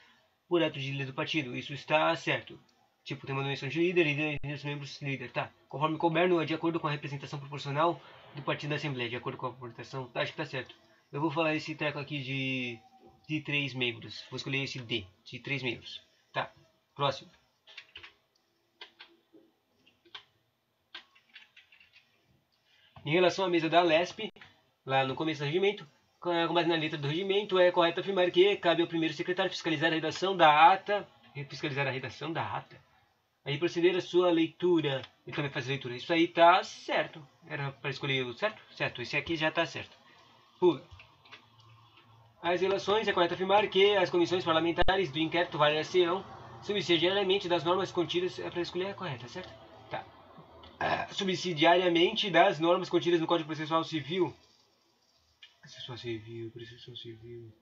por ato de líder do partido. Isso está certo. Tipo, tem uma nomeação de líder e os membros líder. Tá. Conforme couber, de acordo com a representação proporcional do partido da Assembleia. De acordo com a proporção. Tá, acho que tá certo. Eu vou falar esse treco aqui de 3 membros. Vou escolher esse D, de 3 membros. Tá. Próximo. Em relação à mesa da LESP, lá no começo do regimento, com base na letra do regimento, é correto afirmar que cabe ao primeiro secretário fiscalizar a redação da ata. Aí proceder a sua leitura. Ele também faz leitura. Isso aí tá certo. Era para escolher o certo? Certo. Esse aqui já tá certo. Pula. As relações, é correto afirmar que as comissões parlamentares do inquérito variarão subsidiariamente das normas contidas. É para escolher a correta, certo? Tá. Subsidiariamente das normas contidas no Código Processual Civil. Processual Civil.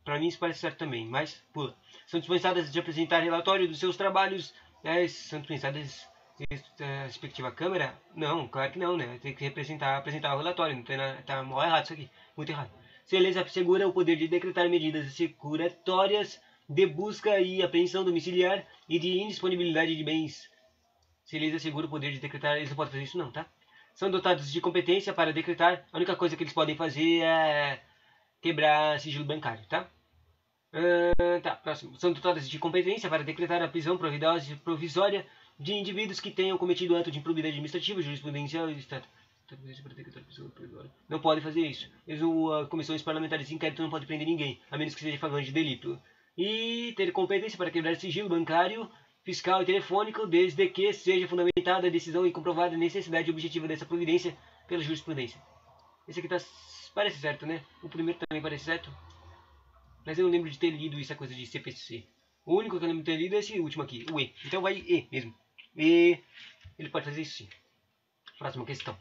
Para mim isso parece certo também, mas pula. São dispensadas de apresentar relatório dos seus trabalhos. São dispensadas da respectiva Câmara? Não, claro que não, né? Tem que apresentar o relatório. Não tem nada, tá mal errado isso aqui. Muito errado. Se a lei assegura o poder de decretar medidas securatórias de busca e apreensão domiciliar e de indisponibilidade de bens. Se eles asseguram o poder de decretar, eles não podem fazer isso não, tá? São dotados de competência para decretar. A única coisa que eles podem fazer é quebrar sigilo bancário, tá? Tá, próximo. São dotados de competência para decretar a prisão provisória de indivíduos que tenham cometido ato de improbidade administrativa, jurisprudencial e estado. Não pode fazer isso. As comissões parlamentares de inquérito não podem prender ninguém, a menos que seja flagrante de delito. E ter competência para quebrar sigilo bancário, fiscal e telefônico, desde que seja fundamentada a decisão e comprovada a necessidade objetiva dessa providência pela jurisprudência. Esse aqui parece certo, né? O primeiro também parece certo. Mas eu não lembro de ter lido essa coisa de CPC. O único que eu lembro de ter lido é esse último aqui, o E. Então vai E mesmo. E ele pode fazer isso sim. Próxima questão.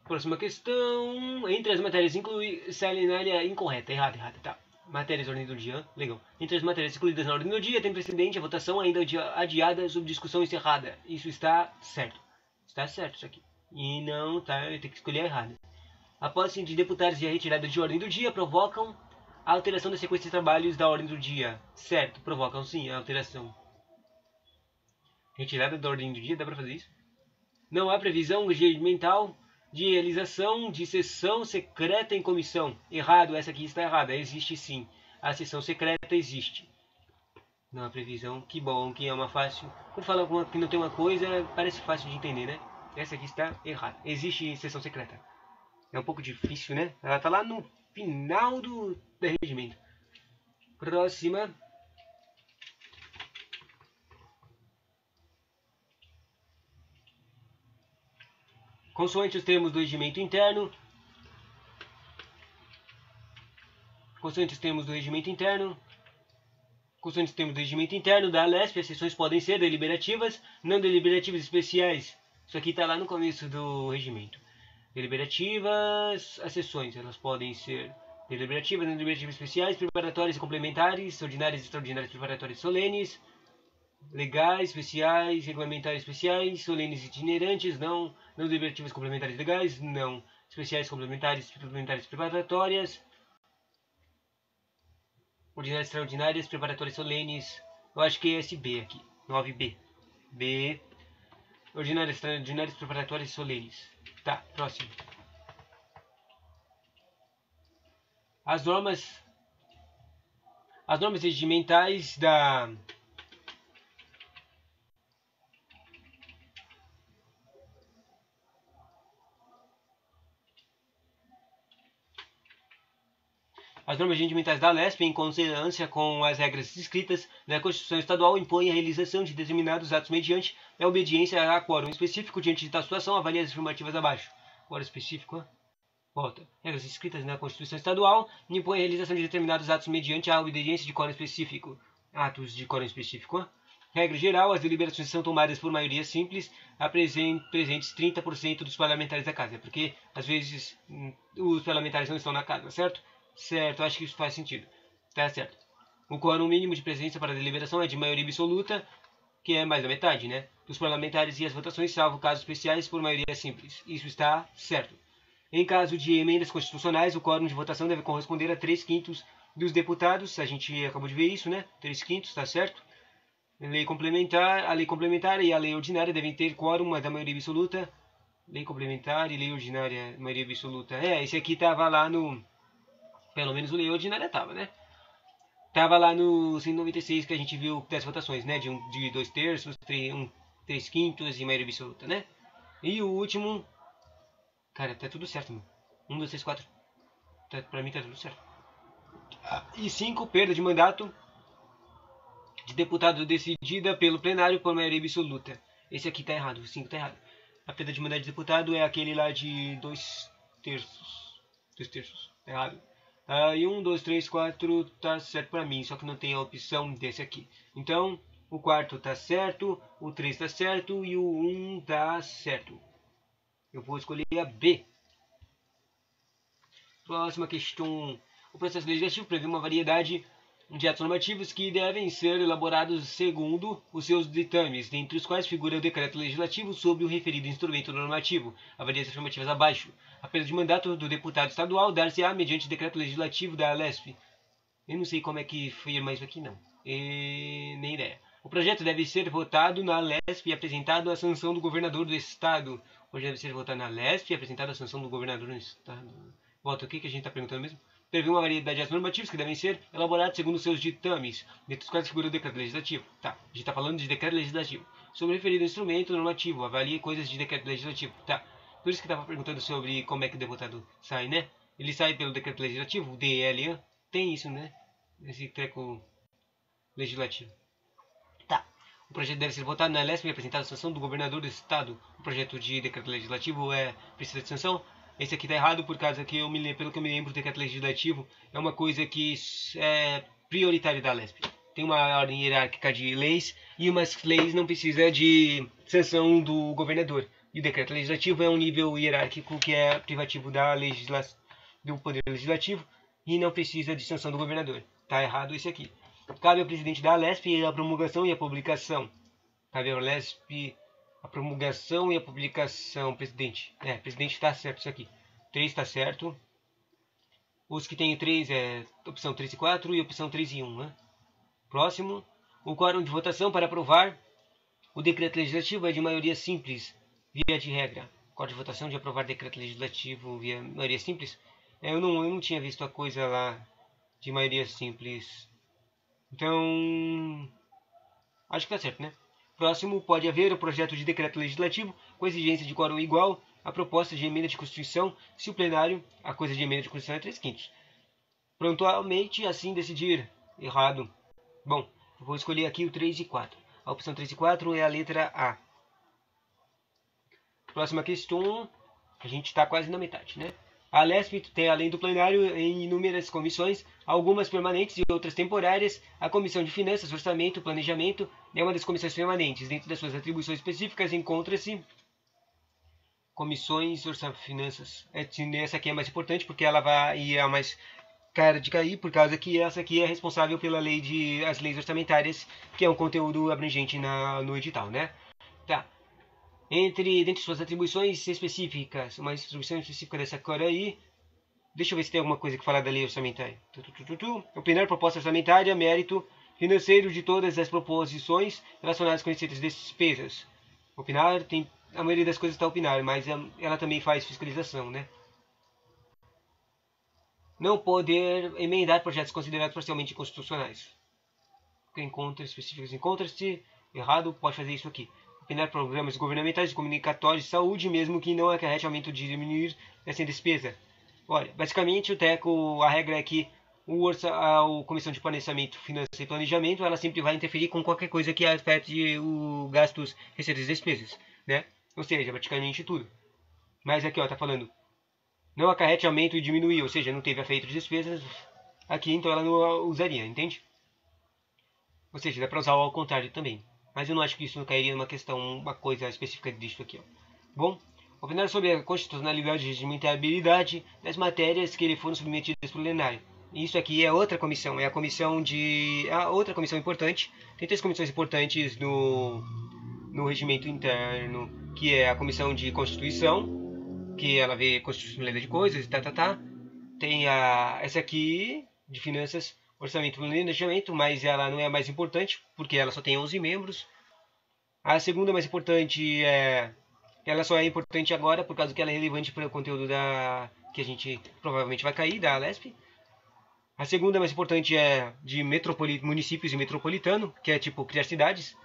Próxima questão. Entre as matérias inclui salinária incorreta. Errada, tá. Matérias ordem do dia, legal. Entre as matérias incluídas na ordem do dia, tem precedente a votação ainda adiada sob discussão encerrada. Isso está certo. Está certo isso aqui. E não tá, eu tenho que escolher a errada. A posse de deputados e a retirada de ordem do dia provocam a alteração da sequência de trabalhos da ordem do dia. Certo, provocam sim a alteração. Retirada da ordem do dia, dá pra fazer isso? Não há previsão regimental de realização de sessão secreta em comissão. Errado, essa aqui está errada. Existe sim. A sessão secreta existe. Não há previsão. Que bom, que é uma fácil. Quando fala que não tem uma coisa, parece fácil de entender, né? Essa aqui está errada. Existe sessão secreta. É um pouco difícil, né? Ela está lá no final do regimento. Próxima. Consoante os termos do regimento interno. Consoante os termos do regimento interno. Consoante os termos do regimento interno da LESP, as sessões podem ser deliberativas, não deliberativas especiais. Isso aqui está lá no começo do regimento. Deliberativas, as sessões, elas podem ser deliberativas, não deliberativas especiais, preparatórias e complementares, ordinárias, extraordinárias, preparatórias e solenes, legais, especiais, regulamentares especiais, solenes itinerantes, não deliberativas complementares legais, não especiais, complementares preparatórias, ordinárias, extraordinárias, preparatórias solenes. Eu acho que é esse B aqui, 9B. B, ordinárias, extraordinárias, preparatórias solenes. Tá, próximo. As normas regimentais da As normas regimentais da Lesp, em consonância com as regras escritas na Constituição Estadual, impõem a realização de determinados atos mediante a obediência a quórum específico. Diante de tal situação, avalie as afirmativas abaixo. Quórum específico, volta. Regras escritas na Constituição Estadual impõem a realização de determinados atos mediante a obediência de quórum específico. Atos de quórum específico. Regra geral, as deliberações são tomadas por maioria simples, presentes 30% dos parlamentares da casa. Porque, às vezes, os parlamentares não estão na casa, certo? Certo, acho que isso faz sentido. Tá certo. O quórum mínimo de presença para a deliberação é de maioria absoluta, que é mais da metade, né? Dos parlamentares, e as votações, salvo casos especiais, por maioria simples. Isso está certo. Em caso de emendas constitucionais, o quórum de votação deve corresponder a 3/5 dos deputados. A gente acabou de ver isso, né? 3/5, tá certo? A lei complementar e a lei ordinária devem ter quórum da maioria absoluta. Lei complementar e lei ordinária, maioria absoluta. Esse aqui tava lá no... Pelo menos o lei ordinária tava, né? Tava lá no 196 que a gente viu das votações, né? De 2/3, 3/5 e maioria absoluta, né? E o último... Cara, tá tudo certo, meu. 1, 2, 3, 4. Pra mim tá tudo certo. E 5, perda de mandato de deputado decidida pelo plenário por maioria absoluta. Esse aqui tá errado, o 5 tá errado. A perda de mandato de deputado é aquele lá de 2/3. 2/3, tá errado. E 1, 2, 3, 4 tá certo pra mim, só que não tem a opção desse aqui. Então, o quarto tá certo, o 3 tá certo e o 1 tá certo. Eu vou escolher a B. Próxima questão. O processo legislativo prevê uma variedade de atos normativos que devem ser elaborados segundo os seus ditames, dentre os quais figura o decreto legislativo sobre o referido instrumento normativo. Avalie as afirmativas abaixo. A perda de mandato do deputado estadual dar-se-á mediante decreto legislativo da Lesp. Eu não sei como é que firma isso aqui, não. Nem ideia. O projeto deve ser votado na Lesp e apresentado à sanção do governador do estado. O projeto deve ser votado na Lesp e apresentado à sanção do governador do estado. Volta, o que a gente está perguntando mesmo? Prevê uma variedade de atos normativos que devem ser elaborados segundo os seus ditames, dentre os quais figura o decreto legislativo. Tá, a gente está falando de decreto legislativo. Sobre o referido instrumento normativo, avalie coisas de decreto legislativo. Tá, por isso que estava perguntando sobre como é que o deputado sai, né? Ele sai pelo decreto legislativo, o DLA. Tem isso, né? Esse treco legislativo. Tá. O projeto deve ser votado na Lesp e apresentado à sanção do governador do estado. O projeto de decreto legislativo precisa de sanção. Esse aqui tá errado por causa que pelo que eu me lembro, o decreto legislativo é uma coisa que é prioritária da Lesp. Tem uma ordem hierárquica de leis e umas leis não precisa de sanção do governador. E o decreto legislativo é um nível hierárquico que é privativo do poder legislativo e não precisa de sanção do governador. Tá errado esse aqui. Cabe ao presidente da Lesp a promulgação e a publicação. Cabe ao Lesp a promulgação e a publicação, presidente. Presidente está certo isso aqui. 3 está certo. Os que tem 3 é opção 3 e 4 e opção 3 e 1. Né? Próximo. O quórum de votação para aprovar o decreto legislativo é de maioria simples, via de regra. Quórum de votação de aprovar decreto legislativo via maioria simples. Eu não tinha visto a coisa lá de maioria simples. Então, acho que tá certo, né? Próximo, pode haver o projeto de decreto legislativo com exigência de quórum igual à proposta de emenda de Constituição, se o plenário, a coisa de emenda de Constituição é 3/5. Prontamente, assim decidir. Errado. Bom, eu vou escolher aqui o 3 e 4. A opção 3 e 4 é a letra A. Próxima questão, a gente está quase na metade, né? A Lesp tem, além do plenário, em inúmeras comissões, algumas permanentes e outras temporárias. A Comissão de Finanças, Orçamento e Planejamento é uma das comissões permanentes. Dentro das suas atribuições específicas encontra-se comissões, orçamento, finanças. Essa aqui é mais importante porque ela vai ir a mais cara de cair, por causa que essa aqui é responsável pela lei as leis orçamentárias, que é um conteúdo abrangente no edital, né? Tá. Dentre suas atribuições específicas, uma atribuição específica dessa cor aí. Deixa eu ver se tem alguma coisa que fala da lei orçamentária. Opinar proposta orçamentária, mérito financeiro de todas as proposições relacionadas com receitas e despesas. Opinar, a maioria das coisas está opinar, mas ela também faz fiscalização, né? Não poder emendar projetos considerados parcialmente inconstitucionais. Encontra-se errado, pode fazer isso aqui. Opinar programas governamentais, comunicatórios de saúde, mesmo que não acarrete aumento de diminuir essa despesa. Olha, basicamente a regra é que a Comissão de Planejamento, Finanças e Planejamento, ela sempre vai interferir com qualquer coisa que afete o gastos, receitas e despesas, né? Ou seja, praticamente tudo. Mas aqui, ó, tá falando, não acarrete aumento e diminuir, ou seja, não teve efeito de despesas aqui, então ela não usaria, entende? Ou seja, dá para usar ao contrário também. Mas eu não acho que isso não cairia numa questão, uma coisa específica disso aqui, ó. Bom, opinar sobre a constitucionalidade e regimentabilidade das matérias que lhe foram submetidas pelo plenário. Isso aqui é outra comissão, é a comissão de... outra comissão importante. Tem 3 comissões importantes no regimento interno, que é a comissão de Constituição, que ela vê constitucionalidade de coisas, Tem essa aqui, de Finanças, Orçamento e Planejamento, mas ela não é a mais importante, porque ela só tem 11 membros. A segunda mais importante é... Ela só é importante agora por causa que ela é relevante para o conteúdo que a gente provavelmente vai cair, da Alesp. A segunda mais importante é de municípios e metropolitano, que é tipo criar cidades,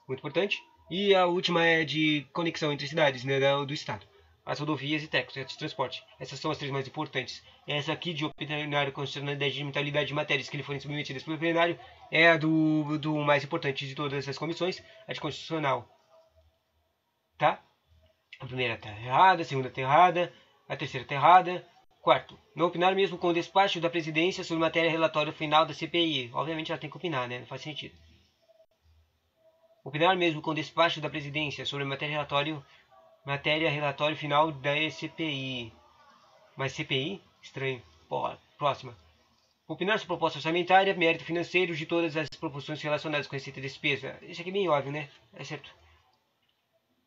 muito importante. E a última é de conexão entre cidades, né, do estado. As rodovias e de transporte. Essas são as 3 mais importantes. Essa aqui de opinário constitucionalidade e mentalidade de matérias que lhe forem submetidas pelo plenário é a do mais importante de todas essas comissões, a de constitucional. Tá? A primeira está errada, a segunda está errada, a terceira está errada. Quarto, não opinar mesmo com o despacho da presidência sobre matéria relatório final da CPI. Obviamente ela tem que opinar, né? Não faz sentido. Opinar mesmo com o despacho da presidência sobre matéria relatório final da CPI. Mas CPI? Estranho. Porra. Próxima. Opinar sobre proposta orçamentária, mérito financeiro de todas as proporções relacionadas com receita e despesa. Isso aqui é bem óbvio, né? É certo.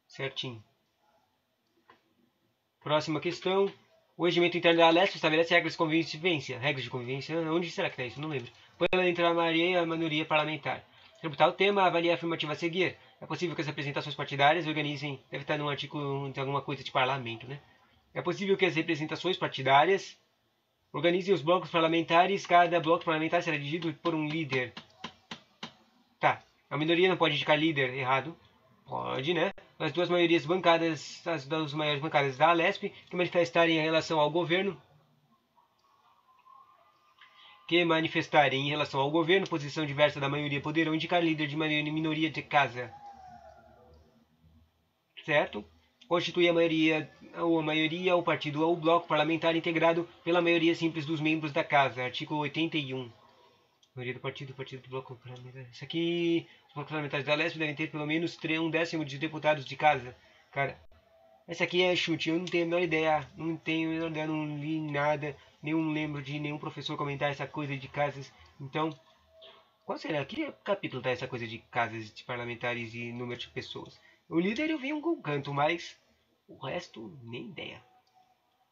Certinho. Próxima questão. O regimento interno da Alesp estabelece regras de convivência. Regras de convivência? Onde será que está isso? Não lembro. Pela entramaria e a maioria parlamentar. Tributar o tema, avaliar a afirmativa a seguir. É possível que as representações partidárias organizem... Deve estar num artigo de alguma coisa de parlamento, né? É possível que as representações partidárias organizem os blocos parlamentares. Cada bloco parlamentar será dirigido por um líder. Tá. A minoria não pode indicar líder. Errado. Pode, né? As duas maiorias bancadas, as duas maiores bancadas da Alesp, que manifestarem em relação ao governo, posição diversa da maioria, poderão indicar líder de minoria de casa. Certo? Constitui a maioria, o partido ou o bloco parlamentar integrado pela maioria simples dos membros da casa. Artigo 81. Maioria do partido do bloco parlamentar. Isso aqui, os blocos parlamentares da Alesp devem ter pelo menos 1/10 de deputados de casa. Cara, essa aqui é chute, eu não tenho a menor ideia. Não li nada. Não lembro de nenhum professor comentar essa coisa de casas. Então, qual será? Que capítulo tá essa coisa de casas de parlamentares e número de pessoas? O líder eu vi um canto, mas o resto, nem ideia.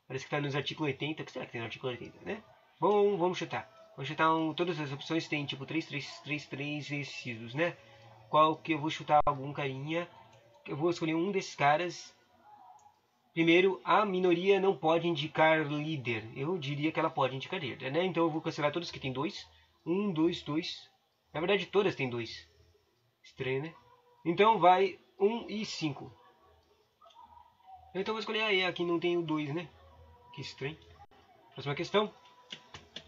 Parece que tá nos artigos 80. O que será que tem no artigo 80, né? Bom, vamos chutar. Vamos chutar todas as opções tem tipo 3 decisos, né? Qual que eu vou chutar algum carinha? Eu vou escolher um desses caras. Primeiro, a minoria não pode indicar líder. Eu diria que ela pode indicar líder, né? Então eu vou cancelar todas que tem 2. 1, 2, 2. Na verdade, todas tem 2. Estranho, né? Então vai 1 e 5. Então eu vou escolher aí. Aqui não tem o 2, né? Que estranho. Próxima questão.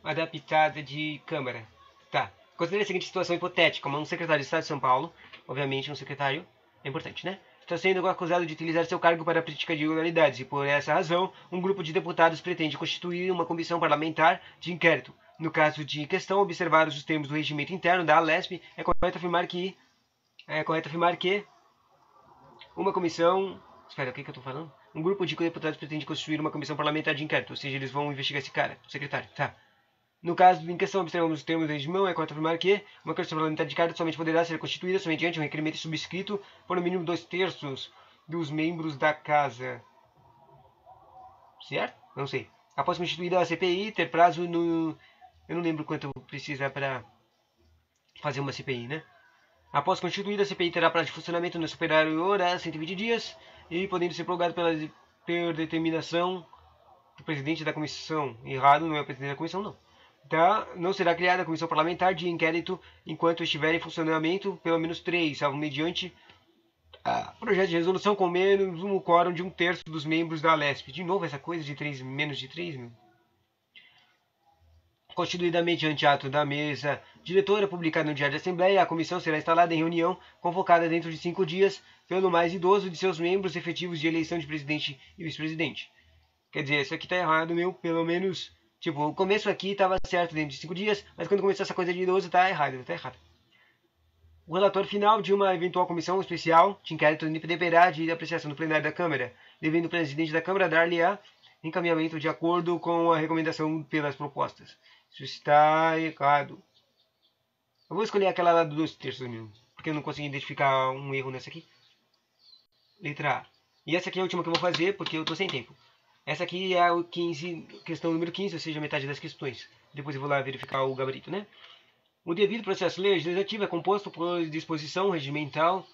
Adaptada de Câmara. Tá. Considere a seguinte situação hipotética. Um secretário de Estado de São Paulo. Obviamente um secretário é importante, né? Está sendo acusado de utilizar seu cargo para a prática de irregularidades e, por essa razão, um grupo de deputados pretende constituir uma comissão parlamentar de inquérito. No caso de questão, observados os termos do regimento interno da Alesp, é correto afirmar que uma comissão... Espera, o que eu estou falando? Um grupo de deputados pretende constituir uma comissão parlamentar de inquérito, ou seja, eles vão investigar esse cara, o secretário. Tá. No caso em questão, observamos os termos do regimento, é correto afirmar que uma comissão parlamentar de inquérito somente poderá ser constituída somente mediante um requerimento subscrito por no mínimo 2/3 dos membros da casa. Certo? Não sei. Após constituída a CPI, ter prazo no... Eu não lembro quanto precisa para fazer uma CPI, né? Após constituída, a CPI terá prazo de funcionamento não superior a 120 dias e podendo ser prorrogado por determinação do presidente da comissão. Errado, não é o presidente da comissão, não. Tá? Não será criada a comissão parlamentar de inquérito enquanto estiver em funcionamento pelo menos 3, salvo mediante projeto de resolução com menos um quórum de 1/3 dos membros da Alesp. De novo essa coisa de 3, menos de 3, meu. constituída mediante ato da mesa diretora, publicado no Diário da Assembleia, a comissão será instalada em reunião convocada dentro de 5 dias pelo mais idoso de seus membros efetivos de eleição de presidente e vice-presidente. Quer dizer, isso aqui tá errado, meu, pelo menos, tipo, o começo aqui tava certo dentro de 5 dias, mas quando começou essa coisa de idoso tá errado, tá errado. O relatório final de uma eventual comissão especial de inquérito dependerá de apreciação do plenário da Câmara, devendo o presidente da Câmara dar-lhe-á encaminhamento de acordo com a recomendação pelas propostas. Isso está errado. Eu vou escolher aquela lá do 2/3 mesmo, porque eu não consegui identificar um erro nessa aqui. Letra A. E essa aqui é a última que eu vou fazer, porque eu tô sem tempo. Essa aqui é a 15, questão número 15, ou seja, metade das questões. Depois eu vou lá verificar o gabarito, né? O devido processo legislativo é composto por disposição regimental,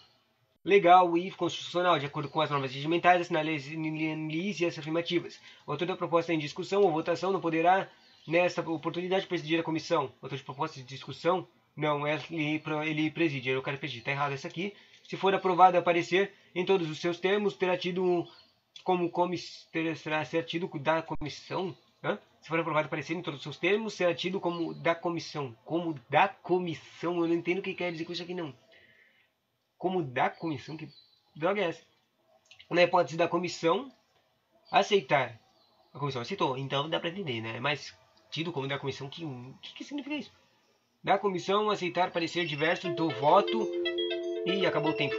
legal e constitucional, de acordo com as normas regimentais, assinale-se afirmativas. O autor da proposta em discussão ou votação não poderá, nesta oportunidade, presidir a comissão. O autor de proposta de discussão, não, ele preside, eu quero presidir. Está errado essa aqui. Se for aprovado a parecer em todos os seus termos, terá tido como terá ser tido da comissão. Se for aprovado a parecer em todos os seus termos, será tido como da comissão. Como da comissão? Eu não entendo o que quer dizer com isso aqui, não. Como da comissão? Que droga é essa? Na hipótese da comissão aceitar. A comissão aceitou, então dá pra entender, né? Mas tido como da comissão, que significa isso? Da comissão aceitar parecer diverso do voto e acabou o tempo.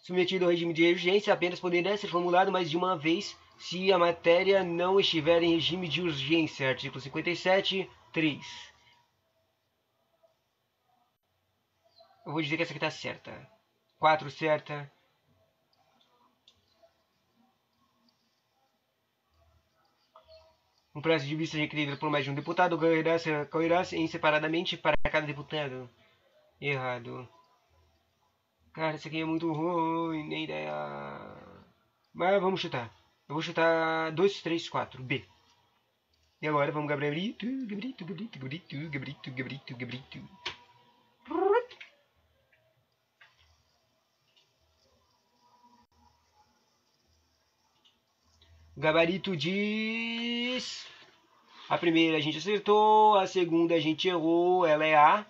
Submetido ao regime de urgência, apenas poderá ser formulado mais de uma vez se a matéria não estiver em regime de urgência. Artigo 57, 3. Eu vou dizer que essa aqui tá certa. 4 certa. Um prazo de vista requerido por mais de um deputado ocorrerá em separadamente para cada deputado. Errado. Cara, isso aqui é muito ruim, nem ideia. Mas vamos chutar. Eu vou chutar 2, 3, 4, B. E agora vamos gabarito. O gabarito diz... A primeira a gente acertou, a segunda a gente errou, ela é A.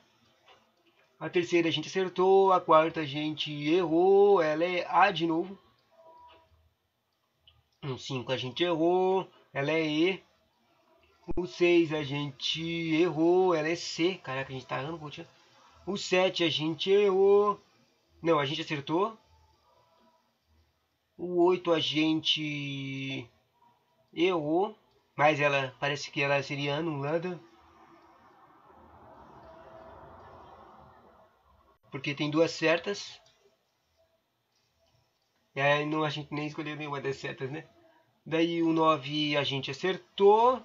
A terceira a gente acertou, a quarta a gente errou, ela é A de novo. O 5 a gente errou, ela é E. O 6 a gente errou, ela é C. Caraca, a gente tá errando, poxa. O 7 a gente errou. Não, a gente acertou. O 8 a gente errou. Mas ela parece que ela seria anulada. Porque tem 2 certas. E aí não, a gente nem escolheu nenhuma das certas, né? Daí o 9 a gente acertou.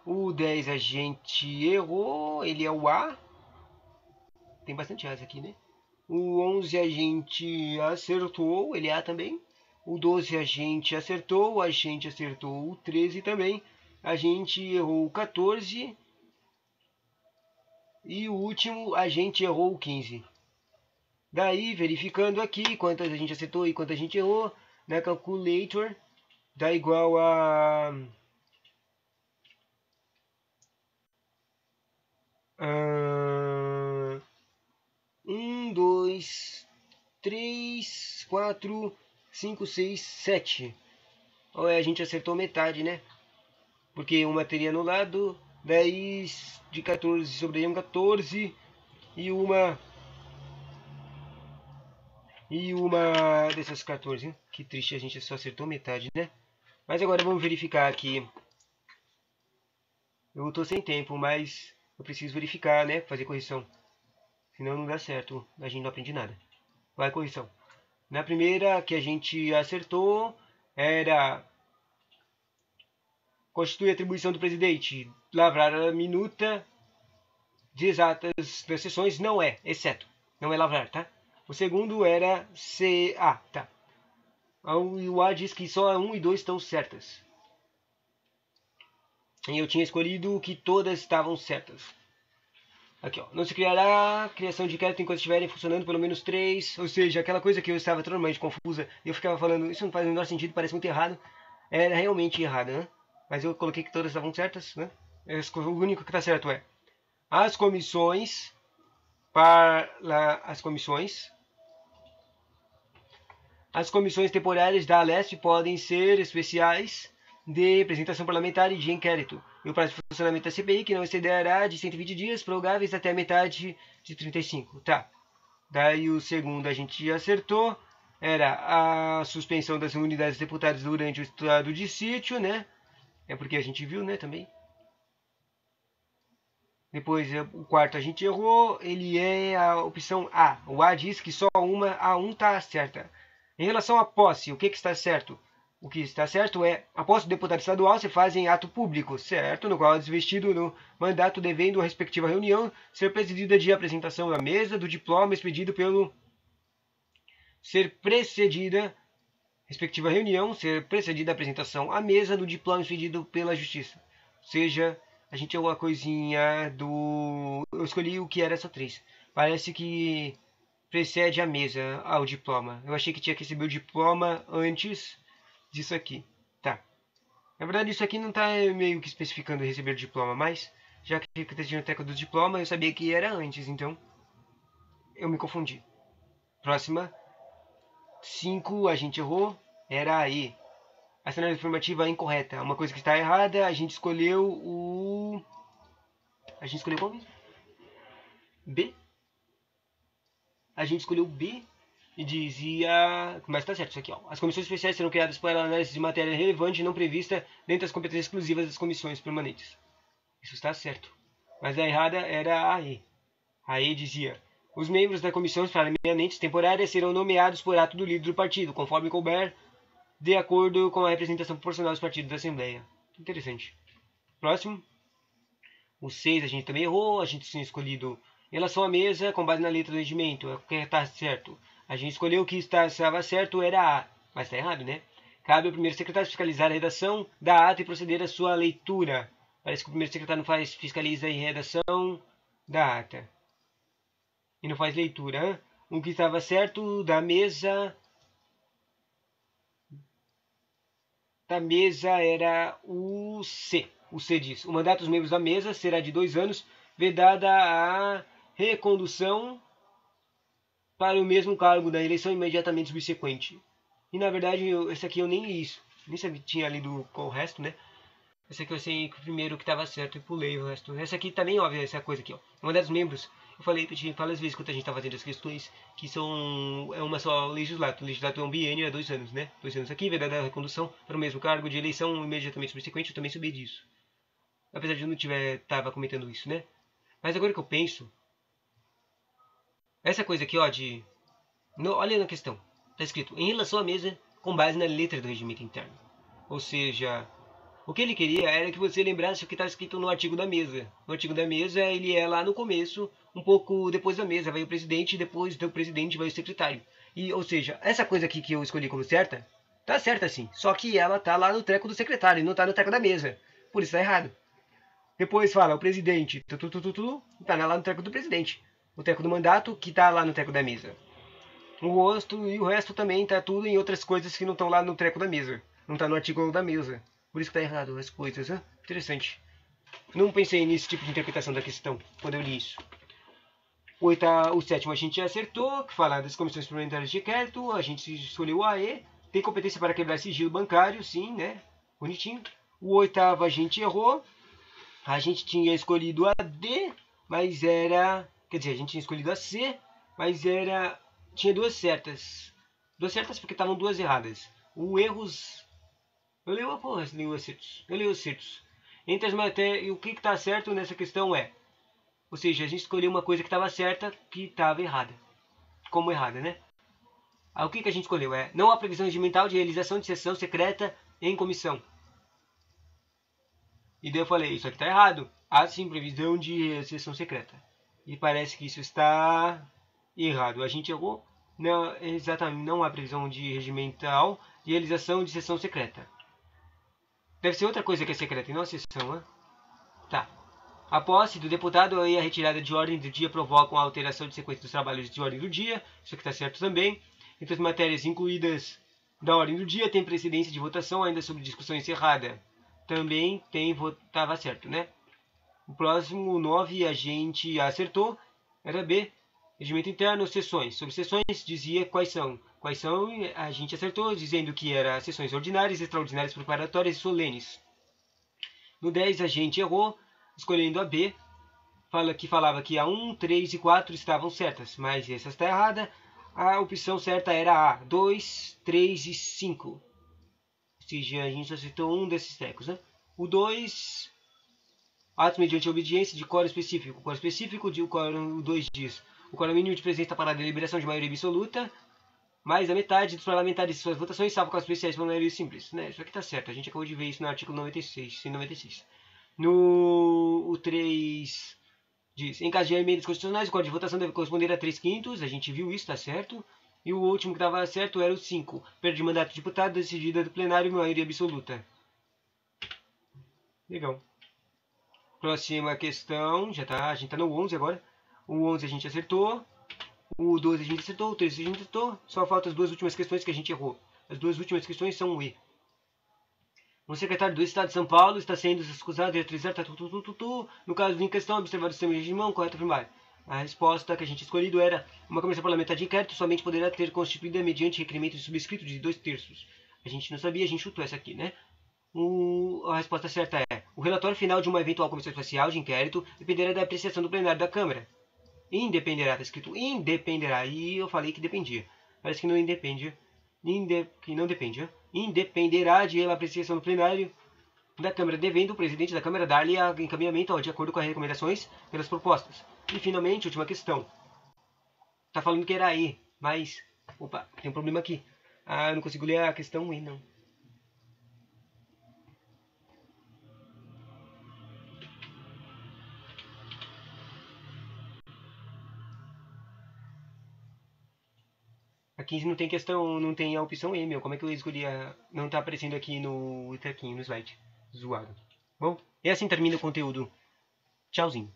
O 10 a gente errou. Ele é o A. Tem bastante A's aqui, né? O 11 a gente acertou. Ele é A também. O 12 a gente acertou. O 13 também. A gente errou o 14. E o último a gente errou o 15. Daí, verificando aqui quantas a gente acertou e quantas a gente errou, na calculator, dá igual a... 1, 2, 3, 4, 5, 6, 7. A gente acertou metade, né? Porque uma teria anulado, 10 de 14 sobrariam 14 e uma dessas 14. Que triste, a gente só acertou metade, né? Mas agora vamos verificar aqui. Eu tô sem tempo, mas eu preciso verificar, né? Fazer correção. Senão não dá certo, a gente não aprende nada. Vai, correção. Na primeira que a gente acertou era... Constitui a atribuição do presidente lavrar a minuta de exatas das sessões. Não é, exceto. Não é lavrar, tá? O segundo era CA, tá? O A diz que só 1 e 2 estão certas. E eu tinha escolhido que todas estavam certas. Aqui, ó. Não se criará criação de inquérito enquanto estiverem funcionando pelo menos 3. Ou seja, aquela coisa que eu estava totalmente confusa. E eu ficava falando, isso não faz o menor sentido, parece muito errado. Era realmente errado, né? mas eu coloquei que todas estavam certas, né? O único que está certo é as comissões as comissões temporárias da Alesp podem ser especiais de apresentação parlamentar e de inquérito. E o prazo de funcionamento da CPI, que não excederá de 120 dias, prorrogáveis até a metade de 35. Tá. Daí o segundo a gente acertou. Era a suspensão das imunidades deputadas durante o estado de sítio, né? É porque a gente viu, né, também. Depois, o quarto a gente errou. Ele é a opção A. O A diz que só uma A1 está certa. Em relação à posse, o que está certo? O que está certo é a posse do deputado estadual se faz em ato público, certo? No qual é desvestido no mandato, devendo a respectiva reunião ser presidida de apresentação à mesa do diploma expedido pelo ser precedida respectiva reunião ser precedida da apresentação à mesa do diploma expedido pela justiça. Ou seja, a gente é uma coisinha do... Eu escolhi o que era essa 3. Parece que precede a mesa ao diploma. Eu achei que tinha que receber o diploma antes disso aqui. Tá. Na verdade, isso aqui não está meio que especificando receber o diploma, mas já que fica decidindo a tecla do diploma, eu sabia que era antes, então eu me confundi. Próxima. 5, a gente errou. Era a E. A sinal afirmativa é incorreta. Uma coisa que está errada, a gente escolheu o... A gente escolheu qual mesmo? B? A gente escolheu B e dizia... Mas está certo isso aqui, ó. As comissões especiais serão criadas para análise de matéria relevante e não prevista dentro das competências exclusivas das comissões permanentes. Isso está certo. Mas a errada era a E. A E dizia... Os membros da comissão permanentes temporárias serão nomeados por ato do líder do partido, conforme couber, de acordo com a representação proporcional dos partidos da Assembleia. Interessante. Próximo. O 6 a gente também errou. A gente tinha escolhido em relação à mesa, com base na letra do regimento. O que está certo? A gente escolheu o que estava certo era A. Mas está errado, né? Cabe ao primeiro secretário fiscalizar a redação da ata e proceder à sua leitura. Parece que o primeiro secretário não fiscaliza a redação da ata. E não faz leitura. Hein? O que estava certo da mesa... era o C. O C diz: o mandato dos membros da mesa será de 2 anos, vedada a recondução para o mesmo cargo da eleição imediatamente subsequente. E na verdade, esse aqui eu nem li isso. Nem sabia, tinha lido com o resto, né? Esse aqui eu sei que o primeiro que estava certo e pulei o resto. Essa aqui também, óbvio, essa coisa aqui, ó. O mandato dos membros. Eu falei, várias vezes quando a gente está fazendo as questões que são é uma só legislatura. O legislatura é um biênio, é 2 anos, né? 2 anos aqui, vedada a recondução para o mesmo cargo de eleição imediatamente subsequente. Eu também sabia disso. Apesar de eu não tava comentando isso, né? Mas agora que eu penso, essa coisa aqui, ó, de... olha na questão. Tá escrito, em relação à mesa, com base na letra do regimento interno. Ou seja, o que ele queria era que você lembrasse o que está escrito no artigo da mesa. No artigo da mesa, ele é lá no começo, um pouco depois da mesa. Vai o presidente e depois do presidente vai o secretário. E, ou seja, essa coisa aqui que eu escolhi como certa, tá certa sim. Só que ela tá lá no treco do secretário e não tá no treco da mesa. Por isso tá errado. Depois fala o presidente, tá lá no treco do presidente. O treco do mandato que tá lá no treco da mesa. O resto também tá tudo em outras coisas que não estão lá no treco da mesa. Não tá no artigo da mesa. Por isso que tá errado as coisas, né? Interessante. Não pensei nesse tipo de interpretação da questão quando eu li isso. O 7º a gente acertou, que fala das comissões parlamentares de inquérito. A gente escolheu o AE. Tem competência para quebrar sigilo bancário, sim, né? Bonitinho. O 8º a gente errou. A gente tinha escolhido a D, mas era... Quer dizer, a gente tinha escolhido a C, mas era... Tinha 2 certas. 2 certas porque estavam 2 erradas. O erros... Eu leio a porra, eu leio os acertos. Entre as matérias... E o que está certo nessa questão é... Ou seja, a gente escolheu uma coisa que estava certa, que estava errada. Como errada, né? Aí, o que a gente escolheu? Não há previsão regimental de realização de sessão secreta em comissão. E daí eu falei, isso aqui está errado. Há sim previsão de sessão secreta. E parece que isso está errado. A gente errou. Não, exatamente, não há previsão de regimental de realização de sessão secreta. Deve ser outra coisa que é secreta e não a sessão, né? Tá. A posse do deputado e a retirada de ordem do dia provocam a alteração de sequência dos trabalhos de ordem do dia. Isso aqui está certo também. Entre as matérias incluídas da ordem do dia, tem precedência de votação ainda sobre discussão encerrada. também estava certo, né? O próximo, o 9, a gente acertou. Era B. Regimento interno, sessões. Sobre sessões, dizia quais são. Quais são, a gente acertou, dizendo que era sessões ordinárias, extraordinárias, preparatórias e solenes. No 10, a gente errou, escolhendo a B. Falava que a 1, 3 e 4 estavam certas, mas essa está errada. A opção certa era a 2, 3 e 5. Ou seja, a gente acertou um desses tecos, né? O 2... Atos mediante obediência de quórum específico. O quórum específico, o quórum 2 diz. O quórum mínimo de presença para a deliberação de maioria absoluta, mais a metade dos parlamentares de suas votações, salvo casos especiais para maioria simples. Né? Isso aqui está certo, a gente acabou de ver isso no artigo 96, 196. No 3 diz, em caso de emendas constitucionais, o código de votação deve corresponder a 3/5, a gente viu isso, está certo. E o último que estava certo era o 5, perda de mandato de deputado decidida do plenário em maioria absoluta. Legal. Próxima questão, já tá, a gente está no 11 agora. O 11 a gente acertou, o 12 a gente acertou, o 13 a gente acertou. Só faltam as duas últimas questões que a gente errou. As duas últimas questões são o E. O secretário do Estado de São Paulo está sendo acusado de utilizar no caso em questão, observado o sistema de regimão, correto afirmar. A resposta que a gente escolhido era: uma comissão parlamentar de inquérito somente poderá ter constituída mediante requerimento subscrito de 2/3. A gente não sabia, a gente chutou essa aqui, né? A resposta certa é: o relatório final de uma eventual comissão especial de inquérito dependerá da apreciação do plenário da Câmara. Independerá, está escrito independerá, e eu falei que dependia. Parece que não independe. Que não depende. Independerá de apreciação do plenário da Câmara, devendo o presidente da Câmara dar-lhe encaminhamento de acordo com as recomendações pelas propostas. E finalmente, última questão. Tá falando que era E, mas... Opa, tem um problema aqui. Ah, eu não consigo ler a questão E, não. A 15 não tem questão, não tem a opção E, meu. Como é que eu escolhi a... Não tá aparecendo aqui no slide. Zoado. Bom, e assim termina o conteúdo. Tchauzinho.